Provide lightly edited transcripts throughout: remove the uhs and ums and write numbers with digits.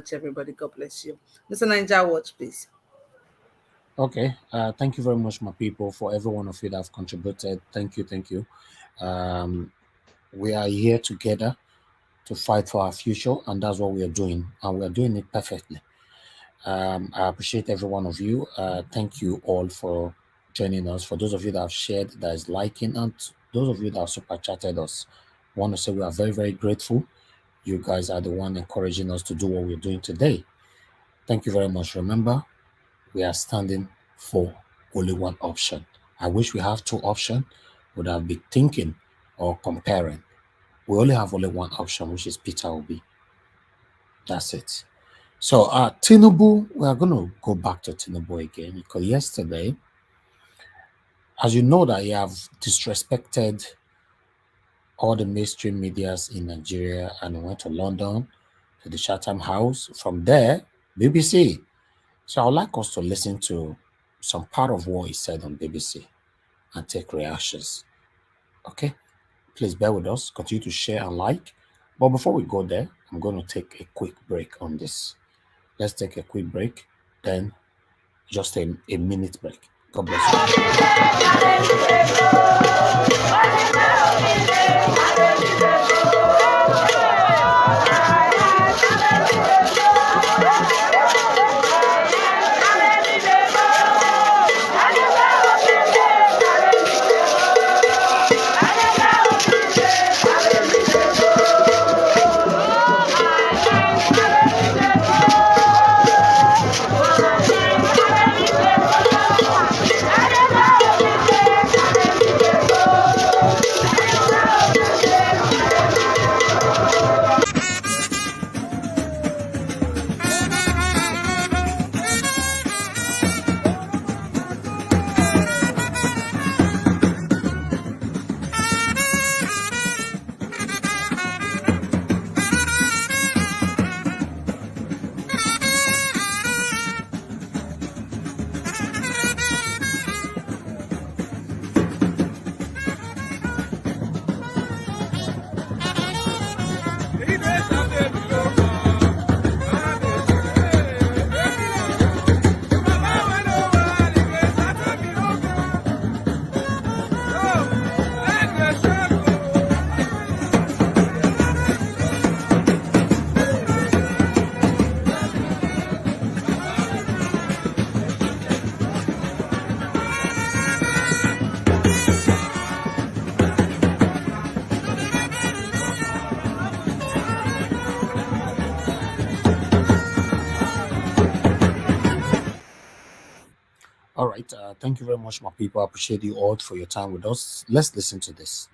Everybody, God bless you. Mr. Ninja Watch, please. Okay, thank you very much, my people, for every one of you that have contributed. Thank you. We are here together to fight for our future, and that's what we are doing, and we are doing it perfectly. I appreciate every one of you. Thank you all for joining us. For those of you that have shared, that is liking, and those of you that have super chatted us, I want to say we are very, very grateful. You guys are the one encouraging us to do what we're doing today. Thank you very much. Remember, we are standing for only one option. I wish we have two options, would have been thinking or comparing. We only have only one option, which is Peter Obi. That's it. So, Tinubu, we are going to go back to Tinubu again, because yesterday, as you know, that you have disrespected all the mainstream medias in Nigeria, and went to London, to the Chatham House. From there, BBC. So I would like us to listen to some part of what he said on BBC and take reactions. Okay? Please bear with us. Continue to share and like. But before we go there, I'm going to take a quick break on this. Let's take a quick break, then just a minute break. God bless All right. Thank you very much, my people. I appreciate you all for your time with us. Let's listen to this.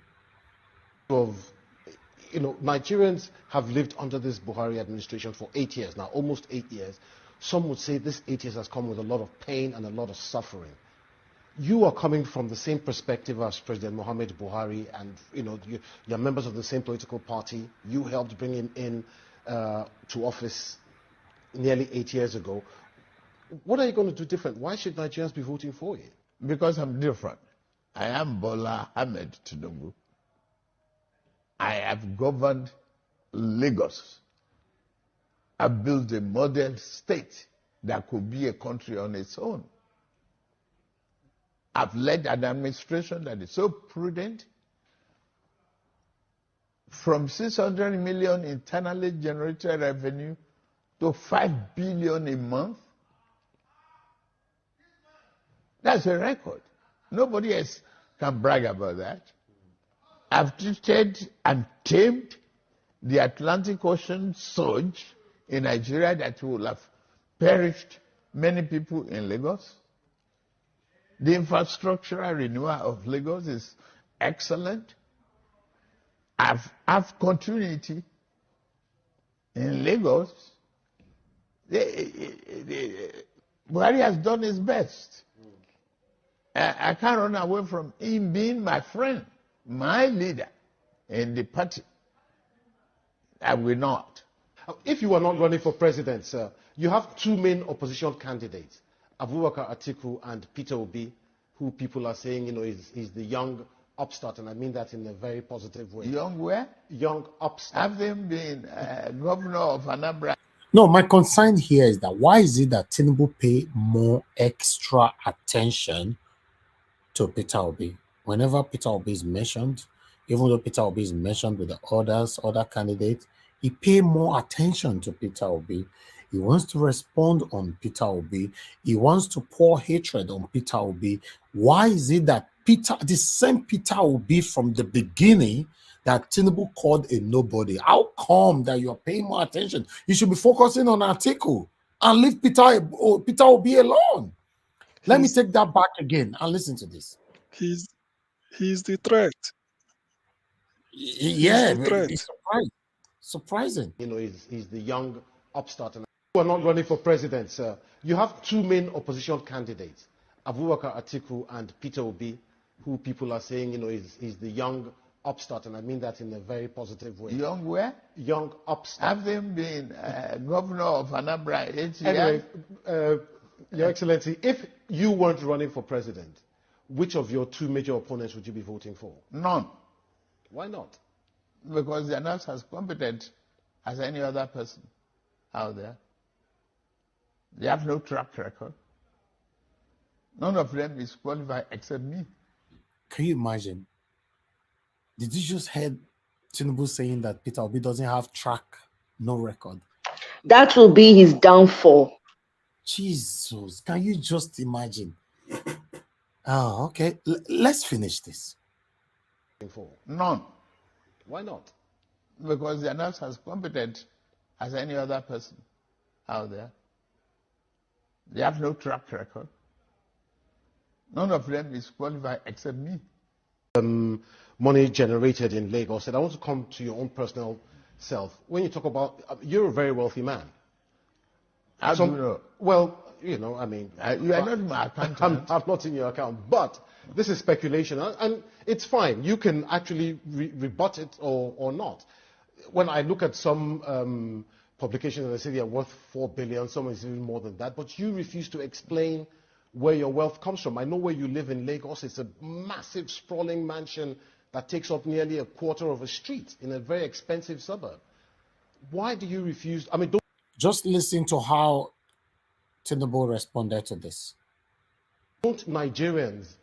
Nigerians have lived under this Buhari administration for 8 years now, almost 8 years. Some would say this 8 years has come with a lot of pain and a lot of suffering. You are coming from the same perspective as President Muhammad Buhari, and you're members of the same political party. You helped bring him in to office nearly 8 years ago. What are you going to do different? Why should Nigerians be voting for you? Because I'm different. I am Bola Ahmed Tinubu. I have governed Lagos. I built a model state that could be a country on its own. I've led an administration that is so prudent. From 600 million internally generated revenue to 5 billion a month. That's a record. Nobody else can brag about that. I've treated and tamed the Atlantic Ocean surge in Nigeria that will have perished many people in Lagos. The infrastructural renewal of Lagos is excellent. I've continuity in Lagos. Buhari has done his best. I can't run away from him being my friend, my leader in the party. I will not. If you are not running for president, sir, you have two main opposition candidates, Abubakar Atiku and Peter Obi, who people are saying, is the young upstart, and I mean that in a very positive way. Young where? Young upstart. Having been governor of Anambra. No, my concern here is that why is it that Tinubu pay more extra attention to Peter Obi? Whenever Peter Obi is mentioned, even though Peter Obi is mentioned with the other candidates, he pay more attention to Peter Obi. He wants to respond on Peter Obi. He wants to pour hatred on Peter Obi. Why is it that the same Peter Obi from the beginning that Tinubu called a nobody? How come that you are paying more attention? You should be focusing on Atiku and leave Peter Obi alone. Let me take that back again and listen to this. He's the threat. Yeah, the threat. it's surprising. He's the young upstart. And you are not running for president, sir. You have two main opposition candidates, Abubakar Atiku and Peter Obi, who people are saying, is the young upstart, and I mean that in a very positive way. Young where? Young upstart. Having been governor of Anambra 8 years. Anyway, Your Excellency, if you weren't running for president, which of your two major opponents would you be voting for? None. Why not? Because they are not as competent as any other person out there. They have no track record. None of them is qualified except me. Can you imagine? Did you just hear Tinubu saying that Peter Obi doesn't have no record? That will be his downfall. Jesus, can you just imagine? Oh, okay. Let's finish this. None. Why not? Because they are not as competent as any other person out there. They have no track record. None of them is qualified except me. Money generated in Lagos. And I want to come to your own personal self. When you talk about, you're a very wealthy man. How do you know? Well, I mean... you are not in my account. I'm not in your account. But this is speculation. And it's fine. You can actually rebut it or not. When I look at some publications, they say they're worth 4 billion. Some is even more than that. But you refuse to explain where your wealth comes from. I know where you live in Lagos. It's a massive, sprawling mansion that takes up nearly a quarter of a street in a very expensive suburb. Why do you refuse? I mean, just listen to how Tinubu responded to this. Don't Nigerians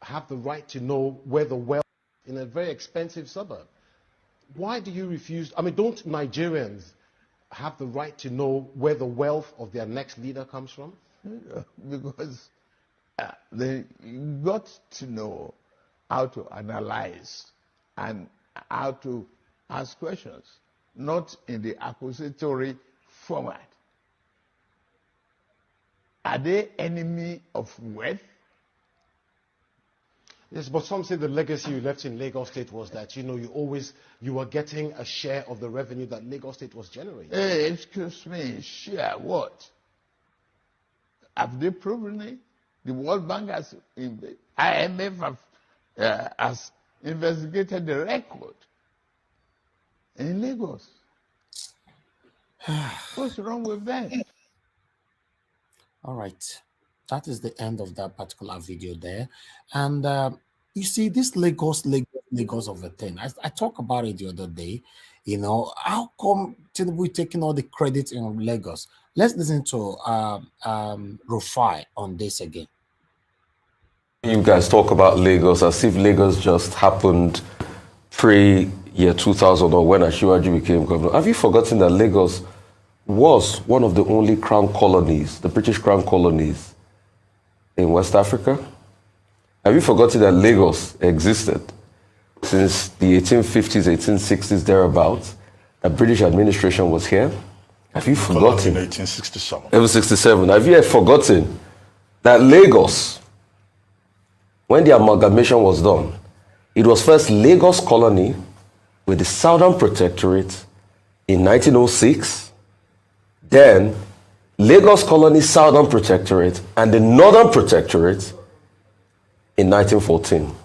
have the right to know where the wealth is in a very expensive suburb? Why do you refuse? I mean, don't Nigerians have the right to know where the wealth of their next leader comes from? Because they got to know how to analyze and how to ask questions, not in the accusatory format. Are they enemy of wealth? Yes, but some say the legacy you left in Lagos State was that, you were getting a share of the revenue that Lagos State was generating. Hey, excuse me, share what? Have they proven it? The World Bank has, IMF has investigated the record in Lagos. What's wrong with that? All right. That is the end of that particular video there. And you see, this Lagos of a thing, I talked about it the other day. How come Tinubu taking all the credit in Lagos? Let's listen to Rufai on this again. You guys talk about Lagos as if Lagos just happened pre-year 2000 or when Asiwaju became governor. Have you forgotten that Lagos was one of the only crown colonies, the British crown colonies in West Africa? Have you forgotten that Lagos existed since the 1850s, 1860s, thereabouts? A British administration was here? Have you forgotten? In 1867. 1867. Have you forgotten that Lagos, when the amalgamation was done, it was first Lagos colony with the Southern Protectorate in 1906, then Lagos Colony, Southern Protectorate, and the Northern Protectorate in 1914.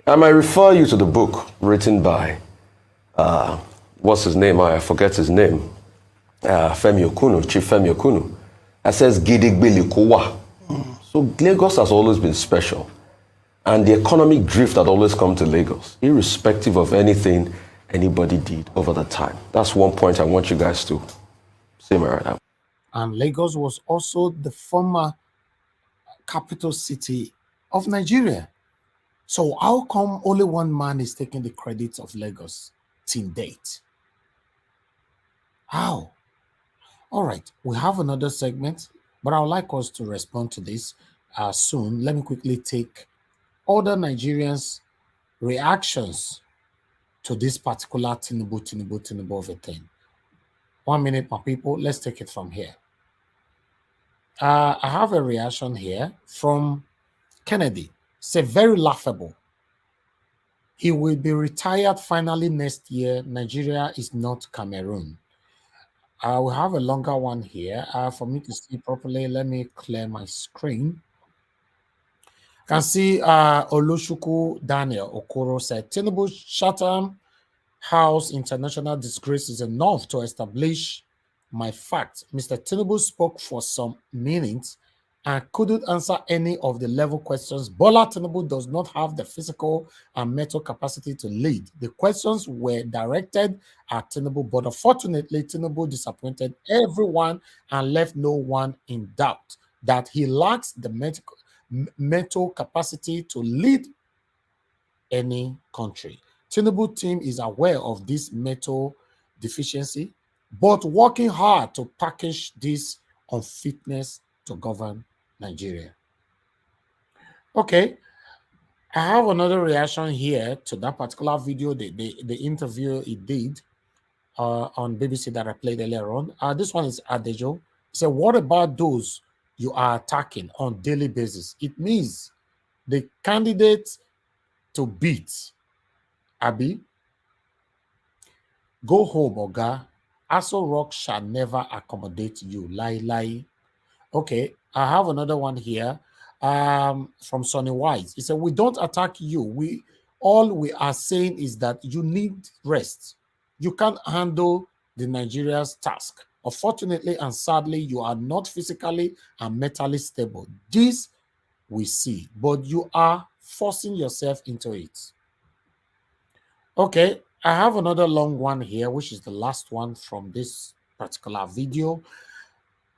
I might refer you to the book written by, what's his name? I forget his name. Femi Okunu, Chief Femi Okunu. That says Gidigbeli Kowa. So Lagos has always been special. And the economic drift had always come to Lagos, irrespective of anything anybody did over the time. That's one point I want you guys to say, Marada. And Lagos was also the former capital city of Nigeria. So how come only one man is taking the credit of Lagos till date? How? All right, we have another segment, but I would like us to respond to this soon. Let me quickly take other Nigerians' reactions to this particular Tinubu of a thing. 1 minute, my people. Let's take it from here. I have a reaction here from Kennedy. It's a very laughable. He will be retired finally next year. Nigeria is not Cameroon. I will have a longer one here. For me to see properly, let me clear my screen. You can see Oluchuku Daniel Okoro said, Tinubu Chatham House international disgrace is enough to establish my fact. Mr. Tinubu spoke for some minutes and couldn't answer any of the level questions. Bola Tinubu does not have the physical and mental capacity to lead. The questions were directed at Tinubu, but unfortunately, Tinubu disappointed everyone and left no one in doubt that he lacks the mental capacity to lead any country. Tinubu team is aware of this mental deficiency, but working hard to package this unfitness to govern Nigeria. Okay, I have another reaction here to that particular video, the interview he did on BBC that I played earlier on. This one is Adejo. He said, what about those you are attacking on daily basis? It means the candidate to beat Abi, go home, Oga. Aso Rock shall never accommodate you. Lie, lie. Okay, I have another one here from Sonny Wise. He said, we don't attack you. All we are saying is that you need rest. You can't handle the Nigeria's task. Unfortunately and sadly, you are not physically and mentally stable. This we see, but you are forcing yourself into it. Okay, I have another long one here, which is the last one from this particular video.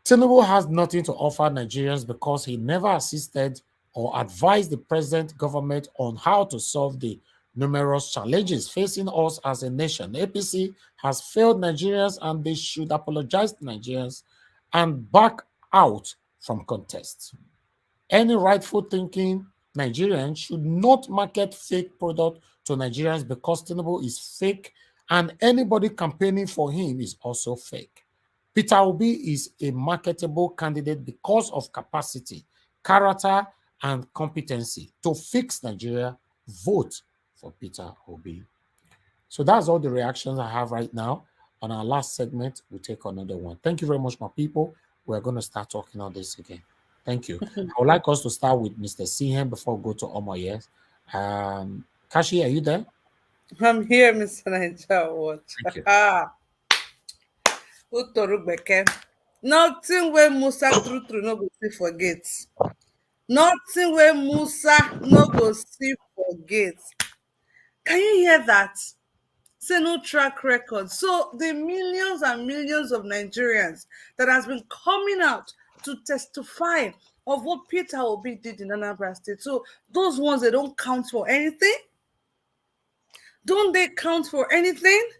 Tinubu has nothing to offer Nigerians because he never assisted or advised the present government on how to solve the numerous challenges facing us as a nation. APC has failed Nigerians and they should apologize to Nigerians and back out from contest. Any rightful thinking Nigerian should not market fake product to Nigerians because Tinubu is fake and anybody campaigning for him is also fake. Peter Obi is a marketable candidate because of capacity, character, and competency. To fix Nigeria, vote for Peter Obi. So that's all the reactions I have right now. On our last segment, we'll take another one. Thank you very much, my people. We're going to start talking on this again. Thank you. I would like us to start with Mr. Sihem before we go to Omoye. Kashi, are you there? I'm here, Mr. Niger Watch. Thank you. Nothing where Musa true no go see forget. Nothing where Musa no go see forget. Can you hear that? Say no track record. So the millions and millions of Nigerians that has been coming out to testify of what Peter Obi did in Anambra State. So those ones, they don't count for anything? Don't they count for anything?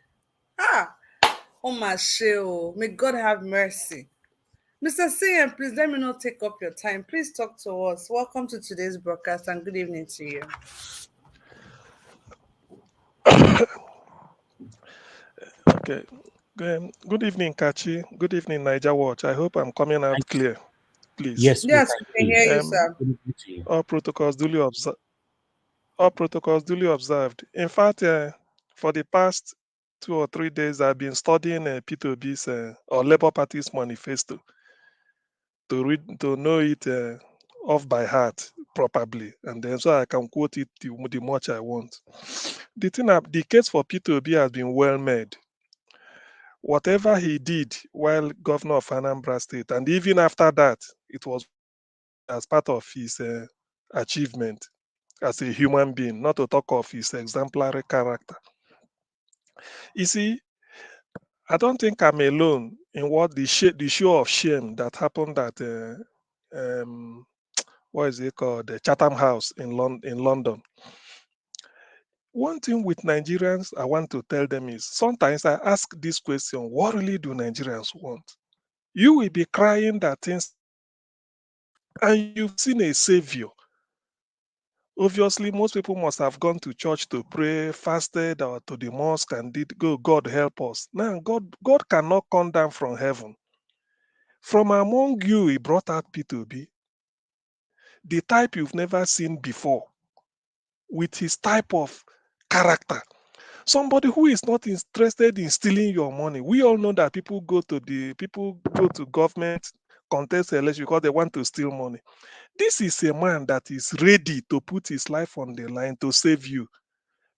Oh my shit. May God have mercy. Mr. CM, please let me not take up your time. Please talk to us. Welcome to today's broadcast and good evening to you. Okay. Good evening, Kachi. Good evening, Niger Watch. I hope I'm coming out clear, please. Yes, Yes, we can hear you, sir. All protocols duly observed. In fact, for the past 2 or 3 days, I've been studying P2B's or Labour Party's manifesto. to know it off by heart properly, and then so I can quote it the much I want. The case for P2B has been well made. Whatever he did while governor of Anambra State, and even after that, it was as part of his achievement as a human being, not to talk of his exemplary character. You see, I don't think I'm alone in what the show of shame that happened at what is it called, the Chatham House in London. One thing with Nigerians, I want to tell them is sometimes I ask this question: what really do Nigerians want? You will be crying that things, and you've seen a savior. Obviously, most people must have gone to church to pray, fasted, or to the mosque and did go, God help us. Now, God cannot come down from heaven. From among you, he brought out P2B, the type you've never seen before, with his type of character. Somebody who is not interested in stealing your money. We all know that people go to government contest election because they want to steal money. This is a man that is ready to put his life on the line to save you.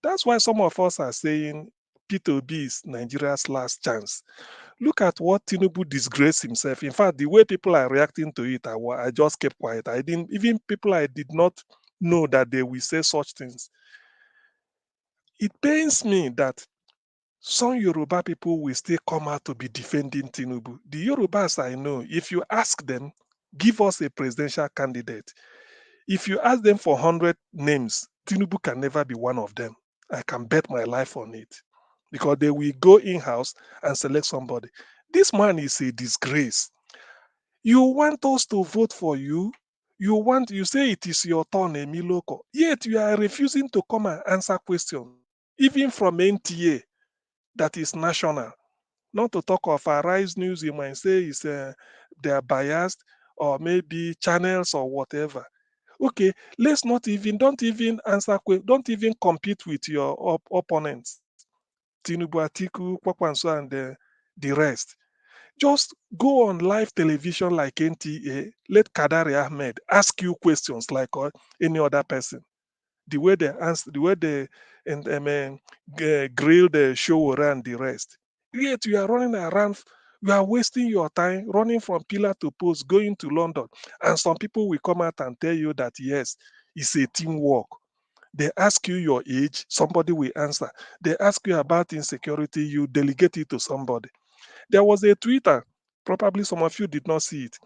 That's why some of us are saying P2B is Nigeria's last chance. Look at what Tinubu disgraced himself. In fact, the way people are reacting to it, I just kept quiet. I didn't, even people I did not know that they will say such things. It pains me that some Yoruba people will still come out to be defending Tinubu. The Yorubas I know, if you ask them, give us a presidential candidate. If you ask them for 100 names, Tinubu can never be one of them. I can bet my life on it because they will go in-house and select somebody. This man is a disgrace. You want us to vote for you. You say it is your turn, Emiloko. Yet you are refusing to come and answer questions, even from NTA, that is national. Not to talk of Arise News, you might say is they are biased, or maybe channels or whatever. Okay, don't even answer, don't even compete with your opponents, Tinubu, Atiku, Kwakwanso, and the rest. Just go on live television like NTA, let Kadari Ahmed ask you questions like any other person. The way they answer, the way they grill the show and the rest. Yet you are running around, you are wasting your time running from pillar to post, going to London. And some people will come out and tell you that yes, it's a teamwork. They ask you your age, somebody will answer. They ask you about insecurity, you delegate it to somebody. There was a Twitter, probably some of you did not see it,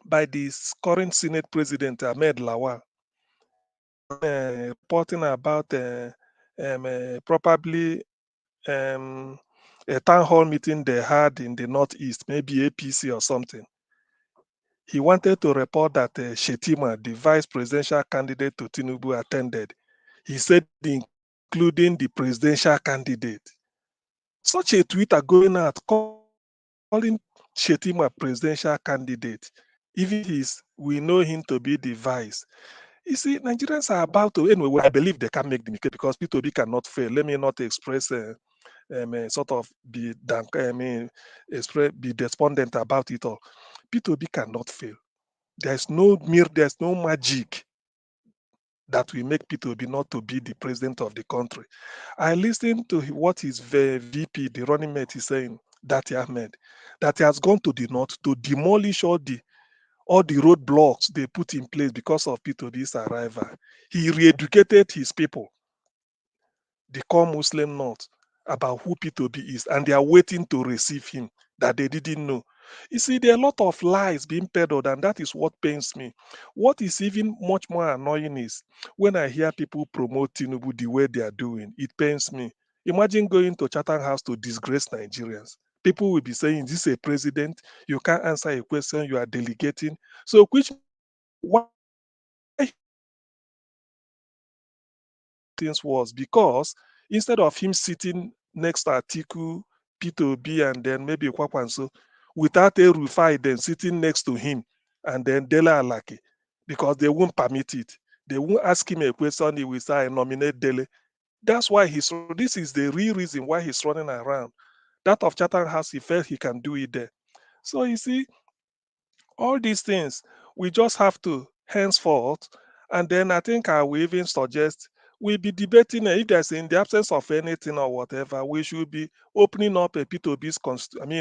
by the current Senate President Ahmed Lawal. He was reporting about probably a town hall meeting they had in the Northeast, maybe APC or something. He wanted to report that Shetima, the vice presidential candidate to Tinubu, attended. He said, including the presidential candidate. Such a Twitter going out calling Shetima presidential candidate. Even we know him to be the vice. You see, Nigerians are about to, anyway, well, I believe they can make the mistake because P2B cannot fail. Let me not express sort of be despondent about it all. P2B cannot fail. There's no magic that will make P2B not to be the president of the country. I listened to what his VP, the running mate, is saying, Dati Ahmed, that he has gone to the north to demolish all the roadblocks they put in place because of P2B's arrival. He re-educated his people, the core Muslim North, about who P2B is, and they are waiting to receive him that they didn't know. You see, there are a lot of lies being peddled, and that is what pains me. What is even much more annoying is when I hear people promote Tinubu the way they are doing, it pains me. Imagine going to Chatham House to disgrace Nigerians. People will be saying, this is a president, you can't answer a question, you are delegating. So, which why things was because instead of him sitting next to Atiku, P2B, and then maybe Kwakwanso, without a Rufai then sitting next to him, and then Dele Alake, because they won't permit it. They won't ask him a question, he will say, I nominate Dele. This is the real reason why he's running around. That of Chatham House, he felt he can do it there. So you see, All these things, we just have to henceforth. And then I think I will even suggest we be debating if there's in the absence of anything or whatever, we should be opening up a P2B's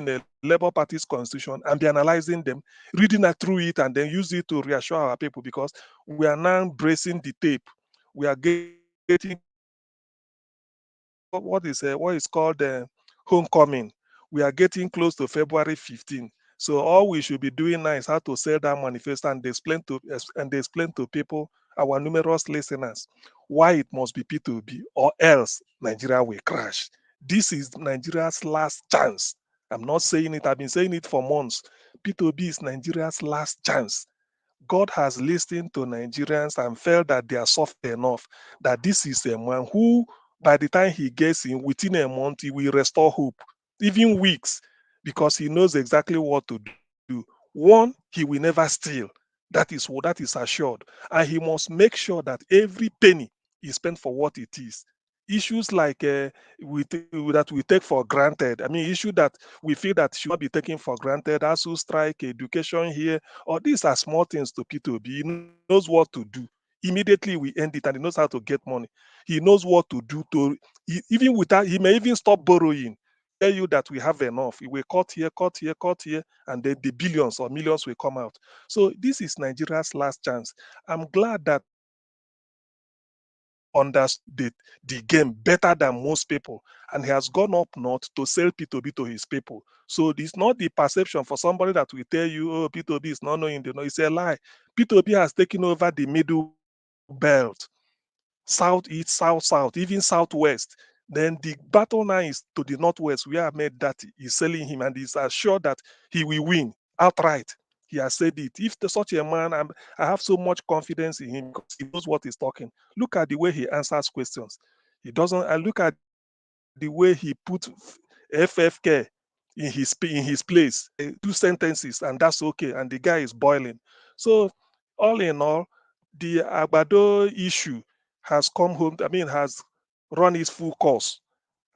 a Labour Party's constitution and be analyzing them, reading it through it, and then use it to reassure our people because we are now bracing the tape. We are getting what is called homecoming. We are getting close to February 15. So all we should be doing now is how to sell that manifesto and explain to people, our numerous listeners, why it must be P2B or else Nigeria will crash. This is Nigeria's last chance. I'm not saying it, I've been saying it for months. P2B is Nigeria's last chance. God has listened to Nigerians and felt that they are soft enough that this is a man who, by the time he gets in, within a month, he will restore hope, even weeks, because he knows exactly what to do. One, he will never steal. That is assured. And he must make sure that every penny is spent for what it is. Issues like that we take for granted. I mean, issue that we feel that should not be taken for granted. ASU strike, education here, or these are small things to P2B. He knows what to do. Immediately we end it, and he knows how to get money. He knows what to do even without. He may even stop borrowing. Tell you that we have enough. He will cut here, cut here, cut here, and then the billions or millions will come out. So this is Nigeria's last chance. I'm glad that understood the game better than most people, and he has gone up north to sell P2B to his people. So it's not the perception for somebody that will tell you, oh, P2B is not knowing the know. It's a lie. P2B has taken over the middle belt, southeast, south, even southwest. Then the battle now is to the northwest, where Ahmed that is selling him, and he's assured that he will win outright. He has said it. If such a man, I have so much confidence in him because he knows what he's talking. Look at the way he answers questions. He doesn't. I look at the way he put FFK in his place. 2 sentences, and that's okay. And the guy is boiling. So, all in all, the Agbado issue has come home. I mean, has run its full course.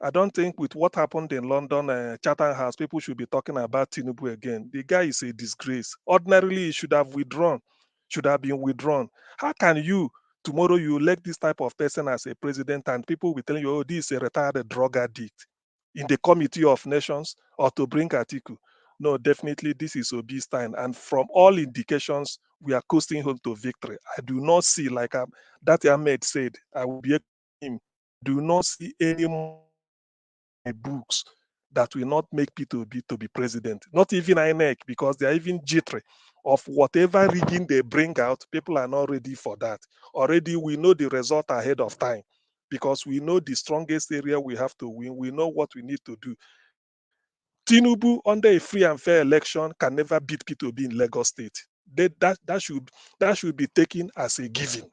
I don't think with what happened in London, Chatham House, people should be talking about Tinubu again. The guy is a disgrace. Ordinarily, he should have been withdrawn. How can you, tomorrow, you elect this type of person as a president and people will be telling you, oh, this is a retired drug addict in the Committee of Nations or to bring Atiku? No, definitely this is Obi's time. And from all indications, we are coasting home to victory. I do not see, like that Ahmed said, I will be him. I do not see any books that will not make P2B to be president. Not even INEC, because they are even jittery of whatever rigging they bring out. People are not ready for that. Already we know the result ahead of time because we know the strongest area we have to win. We know what we need to do. Tinubu, under a free and fair election, can never beat P2B in Lagos State. That should be taken as a given.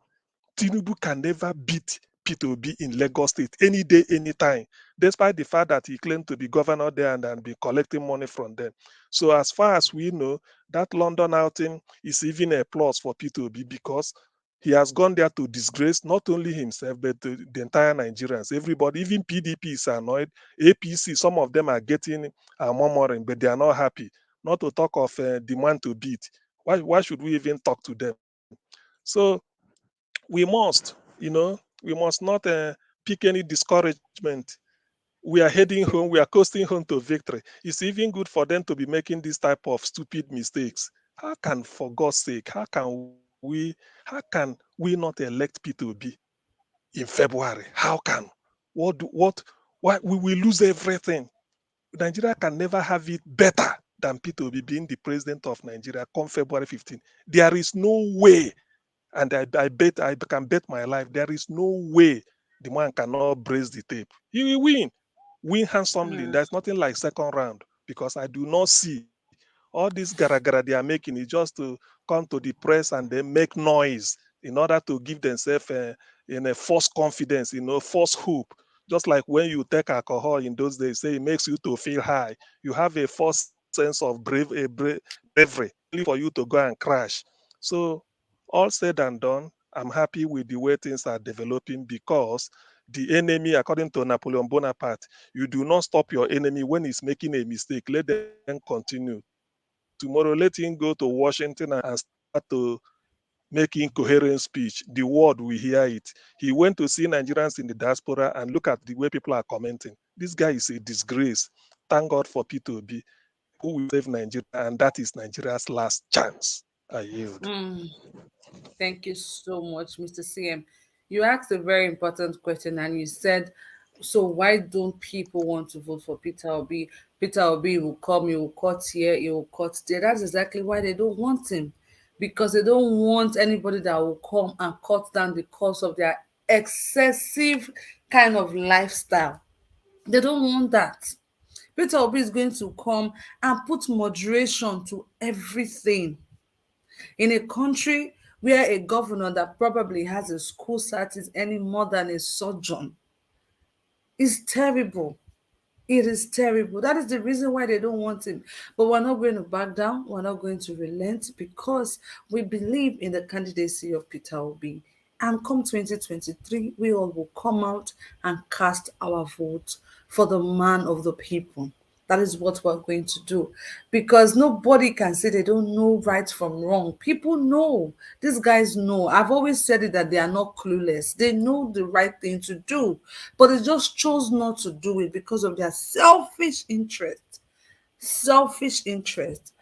Tinubu can never beat P2B in Lagos State any day, anytime, despite the fact that he claimed to be governor there and be collecting money from them. So as far as we know, that London outing is even a plus for P2B because he has gone there to disgrace not only himself, but the entire Nigerians. Everybody, even PDP is annoyed. APC, some of them are getting murmuring, but they are not happy. Not to talk of demand to beat. Why should we even talk to them? So we must not pick any discouragement. We are heading home, we are coasting home to victory. It's even good for them to be making this type of stupid mistakes. How can, for God's sake, how can we not elect P2B in February? How can? Why we will lose everything? Nigeria can never have it better than P2B being the president of Nigeria come February 15. There is no way, and I can bet my life there is no way the man cannot brace the tape. He will win handsomely. There's nothing like second round because I do not see all this gara they are making is just to come to the press and then make noise in order to give themselves in a false confidence, false hope. Just like when you take alcohol in those days, say it makes you to feel high. You have a false sense of bravery, only for you to go and crash. So all said and done, I'm happy with the way things are developing because the enemy, according to Napoleon Bonaparte, you do not stop your enemy when he's making a mistake. Let them continue. tomorrow let him go to Washington and start to make incoherent speech. The world will hear it. He went to see Nigerians in the diaspora and look at the way people are commenting. This guy is a disgrace. Thank God for P2B, who will save Nigeria, and that is Nigeria's last chance. I yield. Thank you so much, Mr. CM. You asked a very important question and you said, so why don't people want to vote for Peter Obi? Peter Obi will come, he will cut here, he will cut there. That's exactly why they don't want him. Because they don't want anybody that will come and cut down the cost of their excessive kind of lifestyle. They don't want that. Peter Obi is going to come and put moderation to everything. In a country where a governor that probably has a school cert is any more than a surgeon is terrible. It is terrible. That is the reason why they don't want him. But we're not going to back down. We're not going to relent because we believe in the candidacy of Peter Obi. And come 2023, we all will come out and cast our vote for the man of the people. That is what we're going to do. Because nobody can say they don't know right from wrong. People know. These guys know. I've always said it that they are not clueless. They know the right thing to do. But they just chose not to do it because of their selfish interest. Selfish interest.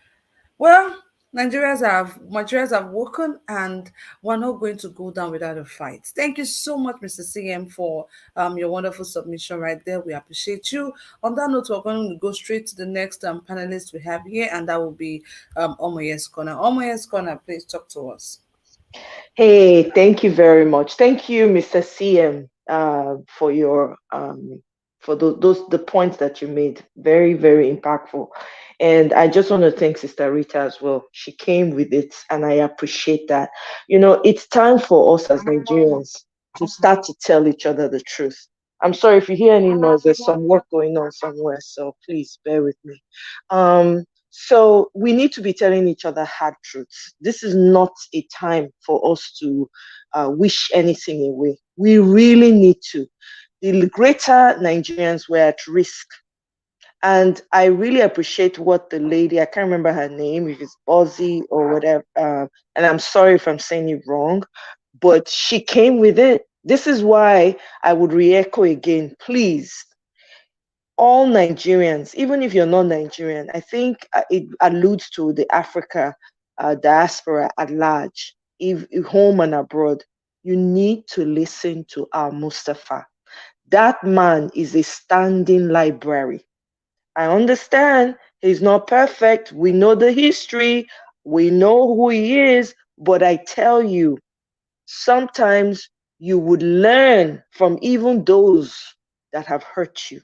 Well, Nigerians have woken and we're not going to go down without a fight. Thank you so much, Mr. CM, for your wonderful submission right there. We appreciate you. On that note, we're going to go straight to the next panelist we have here, and that will be Omoye's Corner. Omoye's Corner, please talk to us. Hey, thank you very much. Thank you, Mr. CM, for your for the points that you made. Very, very impactful. And I just want to thank Sister Rita as well. She came with it, and I appreciate that. You know, it's time for us as Nigerians to start to tell each other the truth. I'm sorry if you hear any noise. There's some work going on somewhere, so please bear with me. So we need to be telling each other hard truths. This is not a time for us to wish anything away. We really need to. The greater Nigerians were at risk. And I really appreciate what the lady, I can't remember her name, if it's Ozzy or whatever, and I'm sorry if I'm saying it wrong, but she came with it. This is why I would re-echo again, please, all Nigerians, even if you're not Nigerian, I think it alludes to the Africa diaspora at large, if home and abroad. You need to listen to our Mustafa. That man is a standing library. I understand he's not perfect. We know the history. We know who he is. But I tell you, sometimes you would learn from even those that have hurt you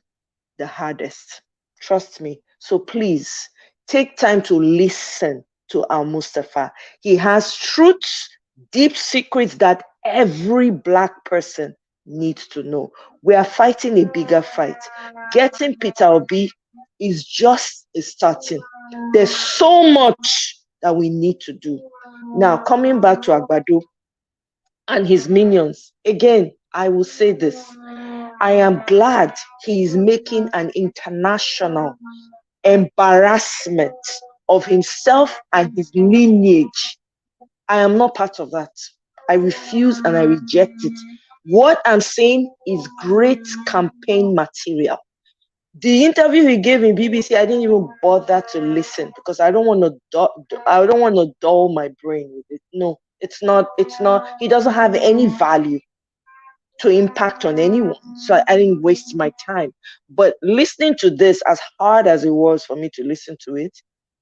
the hardest. Trust me. So please take time to listen to our Mustafa. He has truths, deep secrets that every Black person needs to know. We are fighting a bigger fight. Getting Peter Obi is just a starting. There's so much that we need to do. Now, coming back to Agbado and his minions, again, I will say this. I am glad he is making an international embarrassment of himself and his lineage. I am not part of that. I refuse and I reject it. What I'm saying is great campaign material. The interview he gave in BBC, I didn't even bother to listen because I don't want to dull my brain with it. No, it's not. He doesn't have any value to impact on anyone. So I didn't waste my time. But listening to this, as hard as it was for me to listen to it,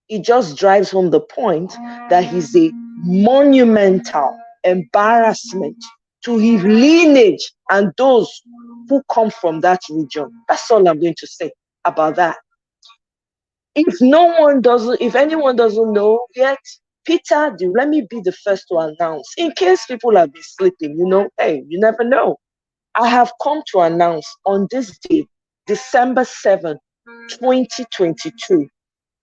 it just drives home the point that he's a monumental embarrassment to his lineage and those who come from that region. That's all I'm going to say about that. If anyone doesn't know yet, Peter, let me be the first to announce, in case people have been sleeping, hey, you never know. I have come to announce on this day, December 7th, 2022,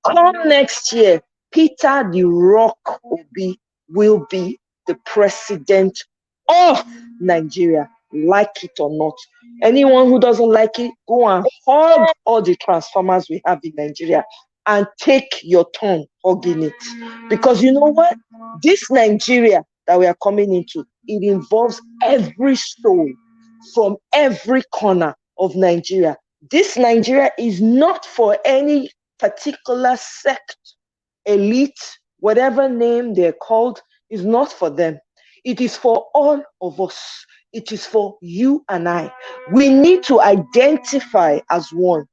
come next year, Peter the Rock Obi will be the president of Nigeria, like it or not. Anyone who doesn't like it, go and hug all the transformers we have in Nigeria and take your turn hugging it. Because you know what? This Nigeria that we are coming into, it involves every soul from every corner of Nigeria. This Nigeria is not for any particular sect, elite, whatever name they're called, is not for them. It is for all of us. It is for you and I. We need to identify as one.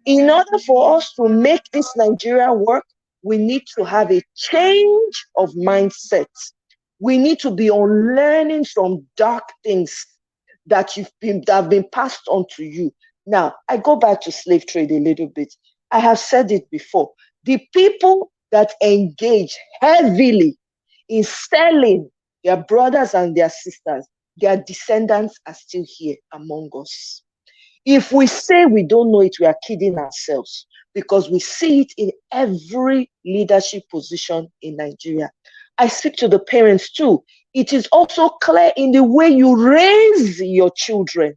In order for us to make this Nigeria work, we need to have a change of mindset. We need to be unlearning some dark things that have been passed on to you. Now, I go back to slave trade a little bit. I have said it before. The people that engage heavily in selling their brothers and their sisters, their descendants are still here among us. If we say we don't know it, we are kidding ourselves, because we see it in every leadership position in Nigeria. I speak to the parents too. It is also clear in the way you raise your children.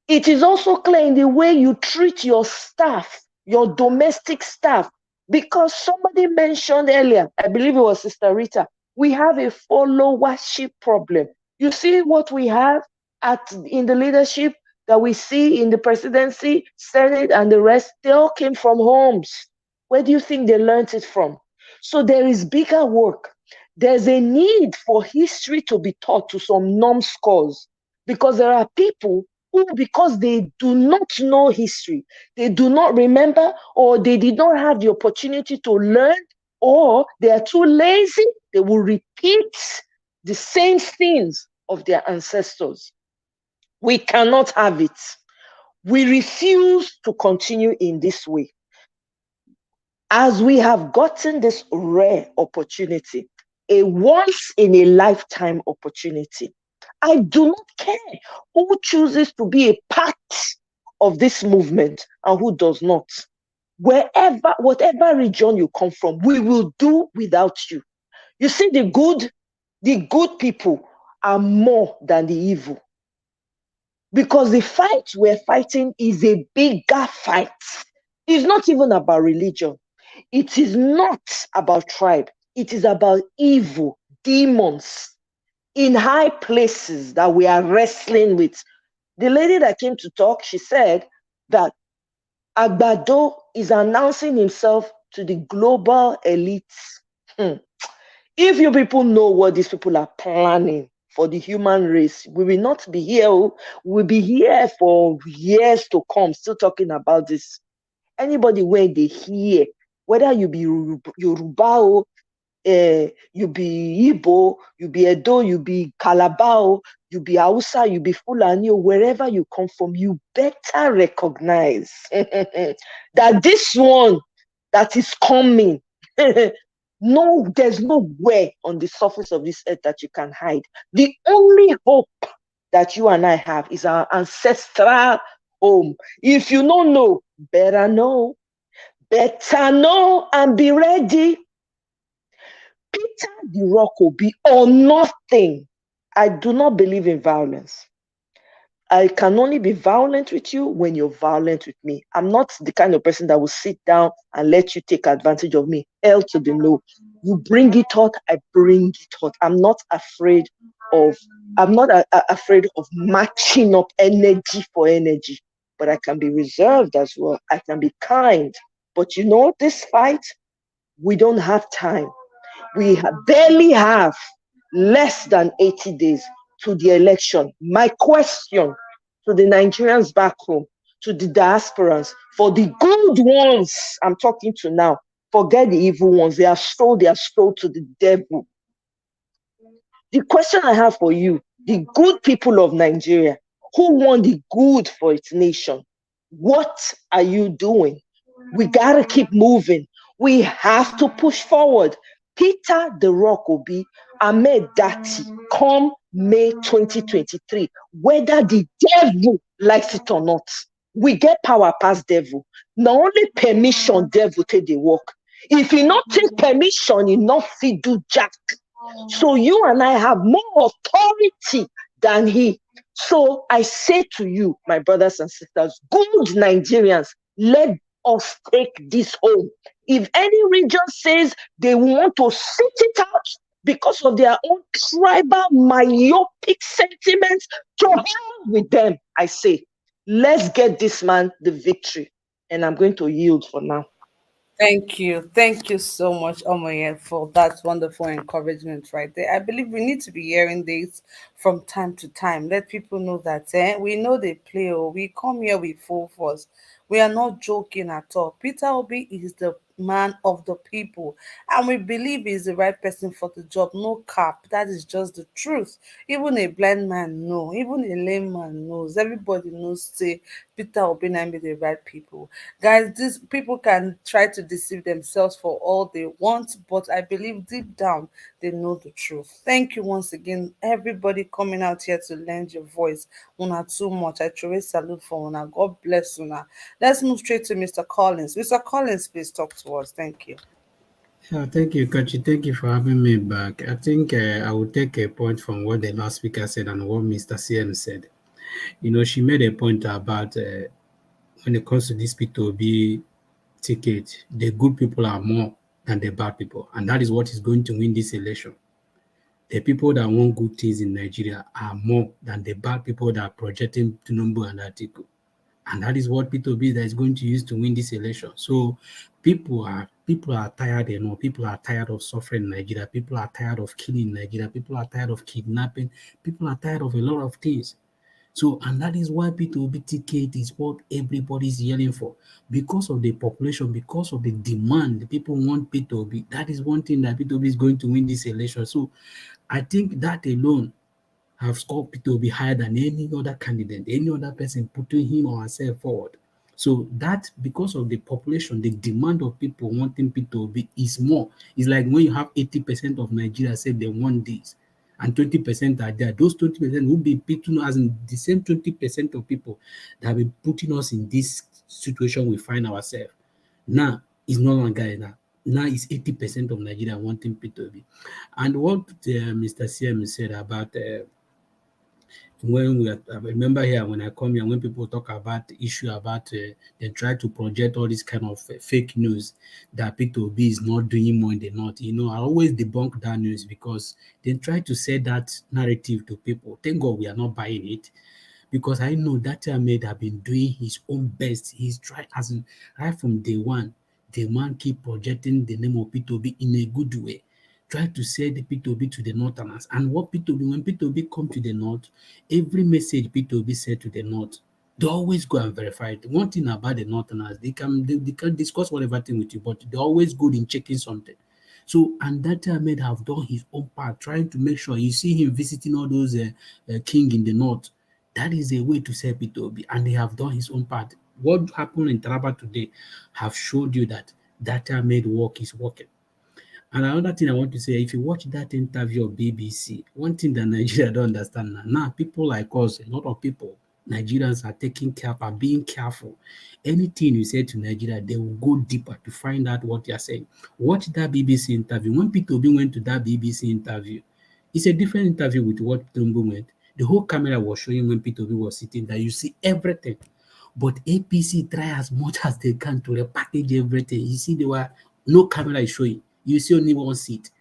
It is also clear in the way you treat your staff, your domestic staff. Because somebody mentioned earlier, I believe it was Sister Rita, we have a followership problem. You see what we have in the leadership that we see in the presidency, Senate, and the rest, they all came from homes. Where do you think they learned it from? So there is bigger work. There's a need for history to be taught to some numbskulls, because there are people who, because they do not know history, they do not remember, or they did not have the opportunity to learn, or they are too lazy, they will repeat the same things of their ancestors. We cannot have it. We refuse to continue in this way. As we have gotten this rare opportunity, a once in a lifetime opportunity, I do not care who chooses to be a part of this movement and who does not. Whatever region you come from, we will do without you. You see, the good people are more than the evil. Because the fight we're fighting is a bigger fight. It's not even about religion. It is not about tribe. It is about evil, demons in high places that we are wrestling with. The lady that came to talk, she said that Agbado is announcing himself to the global elites. If you people know what these people are planning for the human race, we will not be here. We'll be here for years to come, still talking about this. Anybody where they hear, whether you be Yoruba, you be Igbo, you be Edo, you be Calabar, you be Hausa, you be Fulani, wherever you come from, you better recognize that this one that is coming, no, there's nowhere on the surface of this earth that you can hide. The only hope that you and I have is our ancestral home. If you don't know, better know and be ready. Peter the Rock will be or nothing. I do not believe in violence. I can only be violent with you when you're violent with me. I'm not the kind of person that will sit down and let you take advantage of me. Hell to the no. You bring it out, I bring it out. I'm not afraid of matching up energy for energy, but I can be reserved as well. I can be kind. But you know, this fight, we don't have time. We barely have less than 80 days to the election. My question to the Nigerians back home, to the diasporans, for the good ones I'm talking to now, forget the evil ones. They are sold to the devil. The question I have for you, the good people of Nigeria, who want the good for its nation, what are you doing? We got to keep moving. We have to push forward. Peter the Rock will be Ahmed Dati come May 2023, whether the devil likes it or not. We get power past devil. Not only permission devil take the work. If he not take permission, he not fit do jack. So you and I have more authority than he. So I say to you, my brothers and sisters, good Nigerians, let us take this home. If any region says they want to sit it out because of their own tribal myopic sentiments, to hell with them, I say. Let's get this man the victory. And I'm going to yield for now. Thank you. Thank you so much, Omoye, for that wonderful encouragement right there. I believe we need to be hearing this from time to time. Let people know that we know they play, or we come here with full force. We are not joking at all. Peter Obi is the man of the people, and we believe he's the right person for the job. No cap. That is just the truth. Even a blind man knows, even a lame man knows. Everybody knows, say, Peter Obi and be the right people. Guys, these people can try to deceive themselves for all they want, but I believe deep down they know the truth. Thank you once again, everybody coming out here to lend your voice. Una too much. I truly salute for una. God bless una. Let's move straight to Mr. Collins. Mr. Collins, please talk to us. Thank you. Yeah, thank you, Kachi. Thank you for having me back. I think I will take a point from what the last speaker said and what Mr. CM said. She made a point about when it comes to this P2B ticket, the good people are more than the bad people, and that is what is going to win this election. The people that want good things in Nigeria are more than the bad people that are projecting Tinubu and Atiku. And that is what P2B that is going to use to win this election. So people are tired, people are tired of suffering in Nigeria, people are tired of killing in Nigeria, people are tired of kidnapping, people are tired of a lot of things. So, and that is why P2B ticket is what everybody is yelling for. Because of the population, because of the demand, the people want P2B. That is one thing that P2B is going to win this election. So I think that alone have scored Peter Obi higher than any other candidate, any other person putting him or herself forward. So that because of the population, the demand of people wanting Peter Obi is more. It's like when you have 80% of Nigeria say they want this, and 20% are there. Those 20% will be putting as in the same 20% of people that have been putting us in this situation we find ourselves. Now it's no longer that. Now it's 80% of Nigeria wanting Peter Obi. And what Mr. CM said about when I remember here when I come here, when people talk about the issue about they try to project all this kind of fake news that Peter Obi is not doing more in the north. I always debunk that news because they try to say that narrative to people. Thank God we are not buying it, because I know that Ahmed have been doing his own best. He's tried as in right from day one. The man keep projecting the name of P2B in a good way. Try to sell the P2B to the Northerners. And what P2B, when P2B come to the North, every message P2B said to the North, they always go and verify it. One thing about the Northerners, they can discuss whatever thing with you, but they're always good in checking something. So, and that Ahmed have done his own part, trying to make sure you see him visiting all those king in the north. That is a way to say P2B, and they have done his own part. What happened in Taraba today have showed you that data made work is working. And another thing I want to say, if you watch that interview of BBC, one thing that Nigeria don't understand now people like us, a lot of people, Nigerians are taking care, are being careful. Anything you say to Nigeria, they will go deeper to find out what you're saying. Watch that BBC interview. When Peter Obi went to that BBC interview, it's a different interview with what Tumbo went. The whole camera was showing when Peter Obi was sitting there. You see everything. But APC try as much as they can to repackage everything. You see, there were no camera is showing. You see only one seat.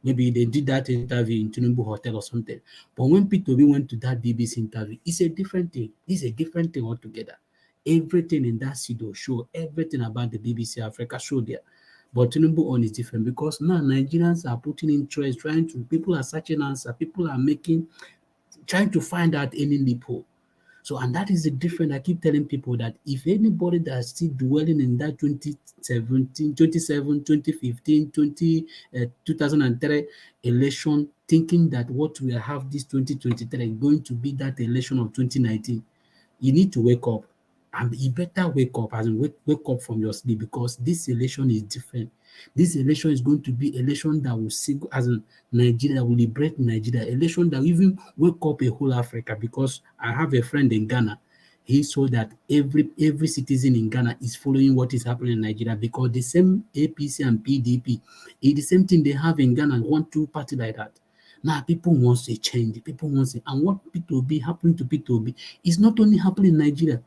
Maybe they did that interview in Tinubu Hotel or something. But when P2B went to that BBC interview, it's a different thing. It's a different thing altogether. Everything in that studio show, everything about the BBC Africa show there. But Tinubu on is different because now Nigerians are putting interest, people are searching answer, people are trying to find out any loophole. So, and that is the difference. I keep telling people that if anybody that's still dwelling in that 2017, 27, 2015, 2003 election, thinking that what we have this 2023 is going to be that election of 2019, you need to wake up. And you better wake up as in wake up from your sleep, because this election is different. This election is going to be election that will see as in Nigeria, will liberate Nigeria, election that will even wake up a whole Africa. Because I have a friend in Ghana. He saw that every citizen in Ghana is following what is happening in Nigeria, because the same APC and PDP is the same thing they have in Ghana, one two party like that. Now people want a change, people want it, and what P2B happening to P2B is not only happening in Nigeria.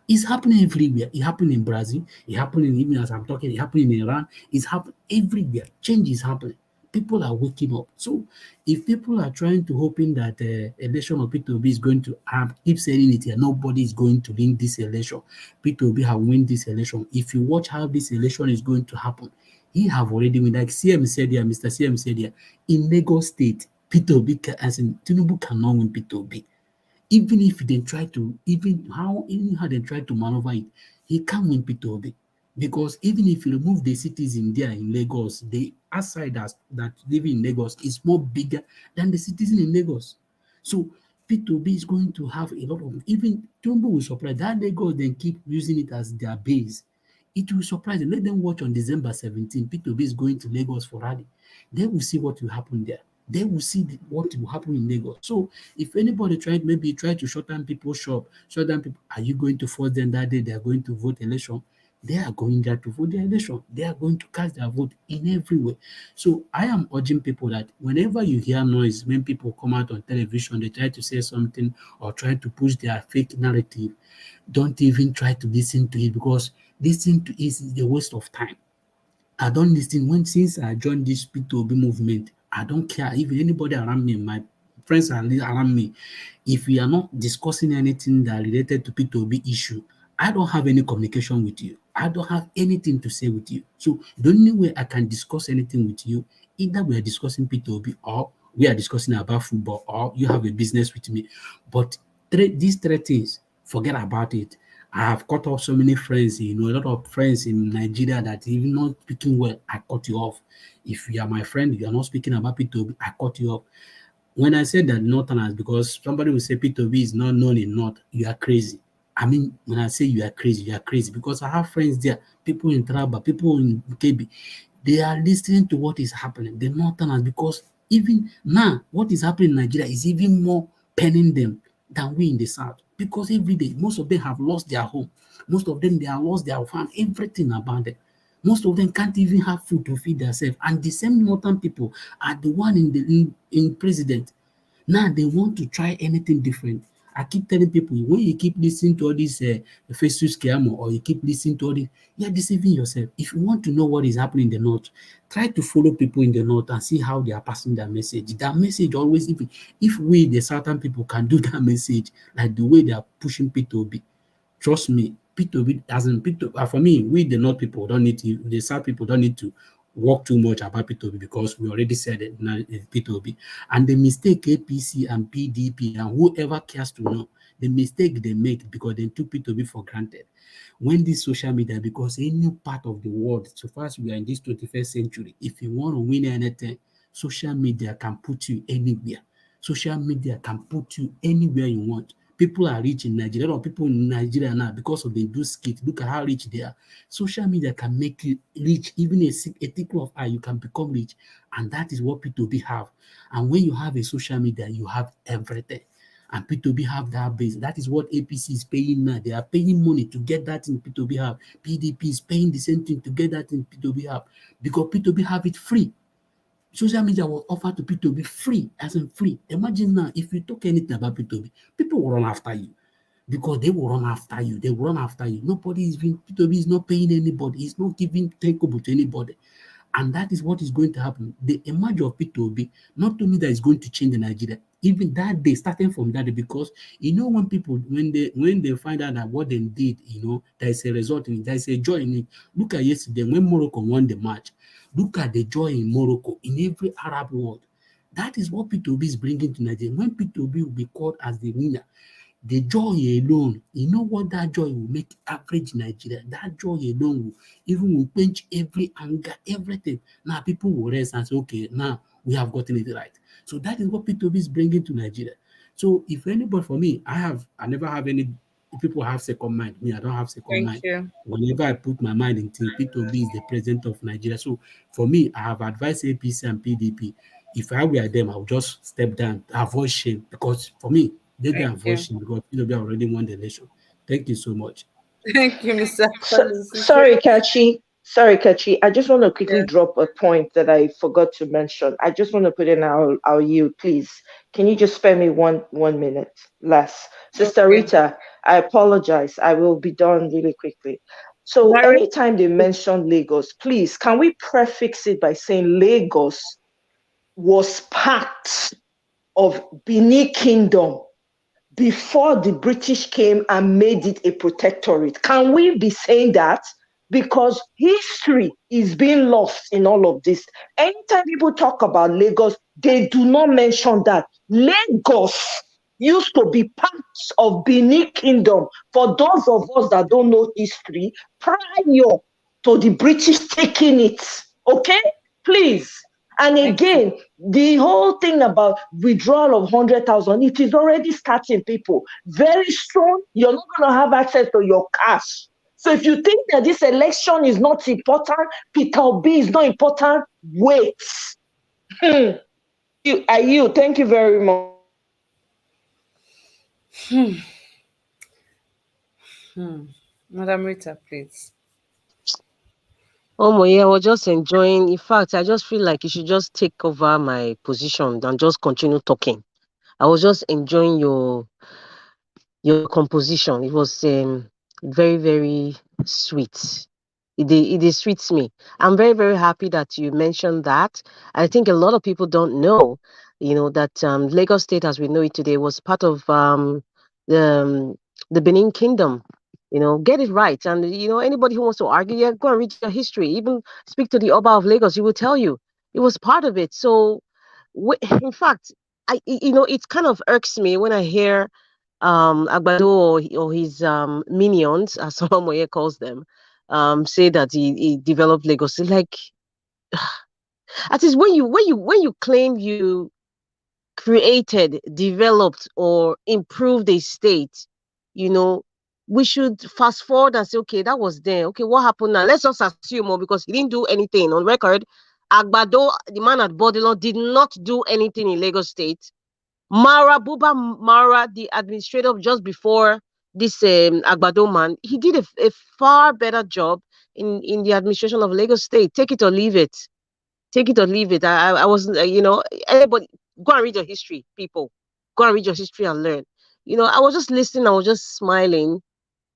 It's happening everywhere. It happened in Brazil. It happening even as I'm talking. It happening in Iran. It's happening everywhere. Change is happening. People are waking up. So if people are trying to hoping that election of P2B is going to keep saying it here, nobody is going to win this election. P2B have win this election. If you watch how this election is going to happen, he have already win. Like CM said here, Mr. CM said here, in Lagos State, P2B, as in Tinubu cannot win P2B. Even if they try to, even how they try to maneuver it, he can't win Peter Obi. Because even if you remove the cities in there in Lagos, the outsiders that live in Lagos is more bigger than the citizen in Lagos. So Peter Obi is going to have a lot of, even Tumbo will surprise that Lagos then keep using it as their base. It will surprise them. Let them watch on December 17. Peter Obi is going to Lagos for rally. They will see what will happen there. They will see what will happen in Lagos. So if anybody try to shut down people's shop, shut down people, are you going to force them that day they are going to vote election? They are going there to vote their election. They are going to cast their vote in every way. So I am urging people that whenever you hear noise, when people come out on television, they try to say something or try to push their fake narrative, don't even try to listen to it because listening to it is a waste of time. I don't listen when since I joined this P2B movement. I don't care if anybody around me, my friends are around me. If we are not discussing anything that related to P2B issue, I don't have any communication with you. I don't have anything to say with you. So the only way I can discuss anything with you, either we are discussing P2B or we are discussing about football or you have a business with me. But these three things, forget about it. I have cut off so many friends, a lot of friends in Nigeria that even not speaking well, I cut you off. If you are my friend, you are not speaking about P2B, I cut you off. When I said that Northerners, because somebody will say P2B is not known in North, you are crazy. I mean, when I say you are crazy because I have friends there, people in Traba, people in KB, they are listening to what is happening, the Northerners, because even now, what is happening in Nigeria is even more penning them than we in the South. Because every day, most of them have lost their home. Most of them, they have lost their farm, everything about them. Most of them can't even have food to feed themselves. And the same northern people are the one in president. Now they want to try anything different. I keep telling people when you keep listening to all this Facebook scam or you keep listening to all this, you're deceiving yourself. If you want to know what is happening in the north, try to follow people in the north and see how they are passing their message. That message always, if we the southern people can do that message like the way they are pushing P2B, trust me, P2B as in P2B, for me, we the North people don't need to, the South people don't need to work too much about P2B because we already said it now it's P2B. And the mistake APC and PDP and whoever cares to know, the mistake they make because they took P2B for granted. When this social media, because any part of the world, so far as we are in this 21st century, if you want to win anything, social media can put you anywhere. Social media can put you anywhere you want. People are rich in Nigeria. A lot of people in Nigeria now, because of they do skit, look at how rich they are. Social media can make you rich. Even a tickle of eye, you can become rich. And that is what P2B have. And when you have a social media, you have everything. And P2B have that base. That is what APC is paying now. They are paying money to get that in P2B have. PDP is paying the same thing to get that in P2B have. Because P2B have it free. Social media was offered to P2B free, as in free. Imagine now, if you talk anything about P2B, people will run after you because they will run after you. They will run after you. Nobody is being, P2B is not paying anybody. It's not giving takeover to anybody. And that is what is going to happen. The emerge of P2B, not only that is going to change the Nigeria, even that day, starting from that day, because when people when they find out that what they did, there is a result in it, there is a joy in it. Look at yesterday when Morocco won the match. Look at the joy in Morocco, in every Arab world. That is what P2B is bringing to Nigeria. When P2B will be called as the winner, the joy alone, you know what that joy will make average Nigeria. That joy alone will quench every anger, everything. Now people will rest and say, okay, now we have gotten it right. So that is what P2B is bringing to Nigeria. So if anybody, for me, I never have any people have second mind. Me, I don't have second Thank mind. you. Whenever I put my mind in things, P2B is the president of Nigeria. So for me, I have advised APC and PDP. If I were them, I would just step down, avoid shame. Because for me, they Thank can avoid you. shame because PWB already won the election. Thank you so much. Thank you, Mr. So, Collins. sorry, Kachi. Sorry, Kachi. I just want to quickly Yes, drop a point that I forgot to mention. I just want to put in our yield, please. Can you just spare me one minute less? Sister okay. Rita, I apologize. I will be done really quickly. So Very anytime they mention Lagos, please, can we prefix it by saying Lagos was part of Benin Kingdom before the British came and made it a protectorate? Can we be saying that? Because history is being lost in all of this. Anytime people talk about Lagos, they do not mention that Lagos used to be part of Benin Kingdom. For those of us that don't know history, prior to the British taking it, okay? Please. And Thank you. again, the whole thing about withdrawal of 100,000, it is already starting, people. Very soon, you're not going to have access to your cash. So if you think that this election is not important, Peter B is not important, wait. Thank you very much. Madam Rita, please. Oh yeah, I was just enjoying. In fact, I just feel like you should just take over my position and just continue talking. I was just enjoying your composition. It was very, very sweet. It sweets me. I'm very, very happy that you mentioned that. I think a lot of people don't know, that Lagos State, as we know it today, was part of the the Benin Kingdom. Get it right. And anybody who wants to argue, yeah, go and read your history. Even speak to the Oba of Lagos, he will tell you it was part of it. So, in fact, it kind of irks me when I hear Agbado or his minions, as Somoye calls them, say that he developed Lagos. It's like, at least when you claim you created, developed, or improved a state, you know, we should fast forward and say, okay, that was there. Okay, what happened now? Let's just assume, because he didn't do anything on record. Agbado, the man at Bodilon, did not do anything in Lagos State. Buba Mara, the administrator just before this Agbado man, he did a far better job in the administration of Lagos State. Take it or leave it. Take it or leave it. I wasn't, anybody, go and read your history, people. Go and read your history and learn. I was just listening, I was just smiling,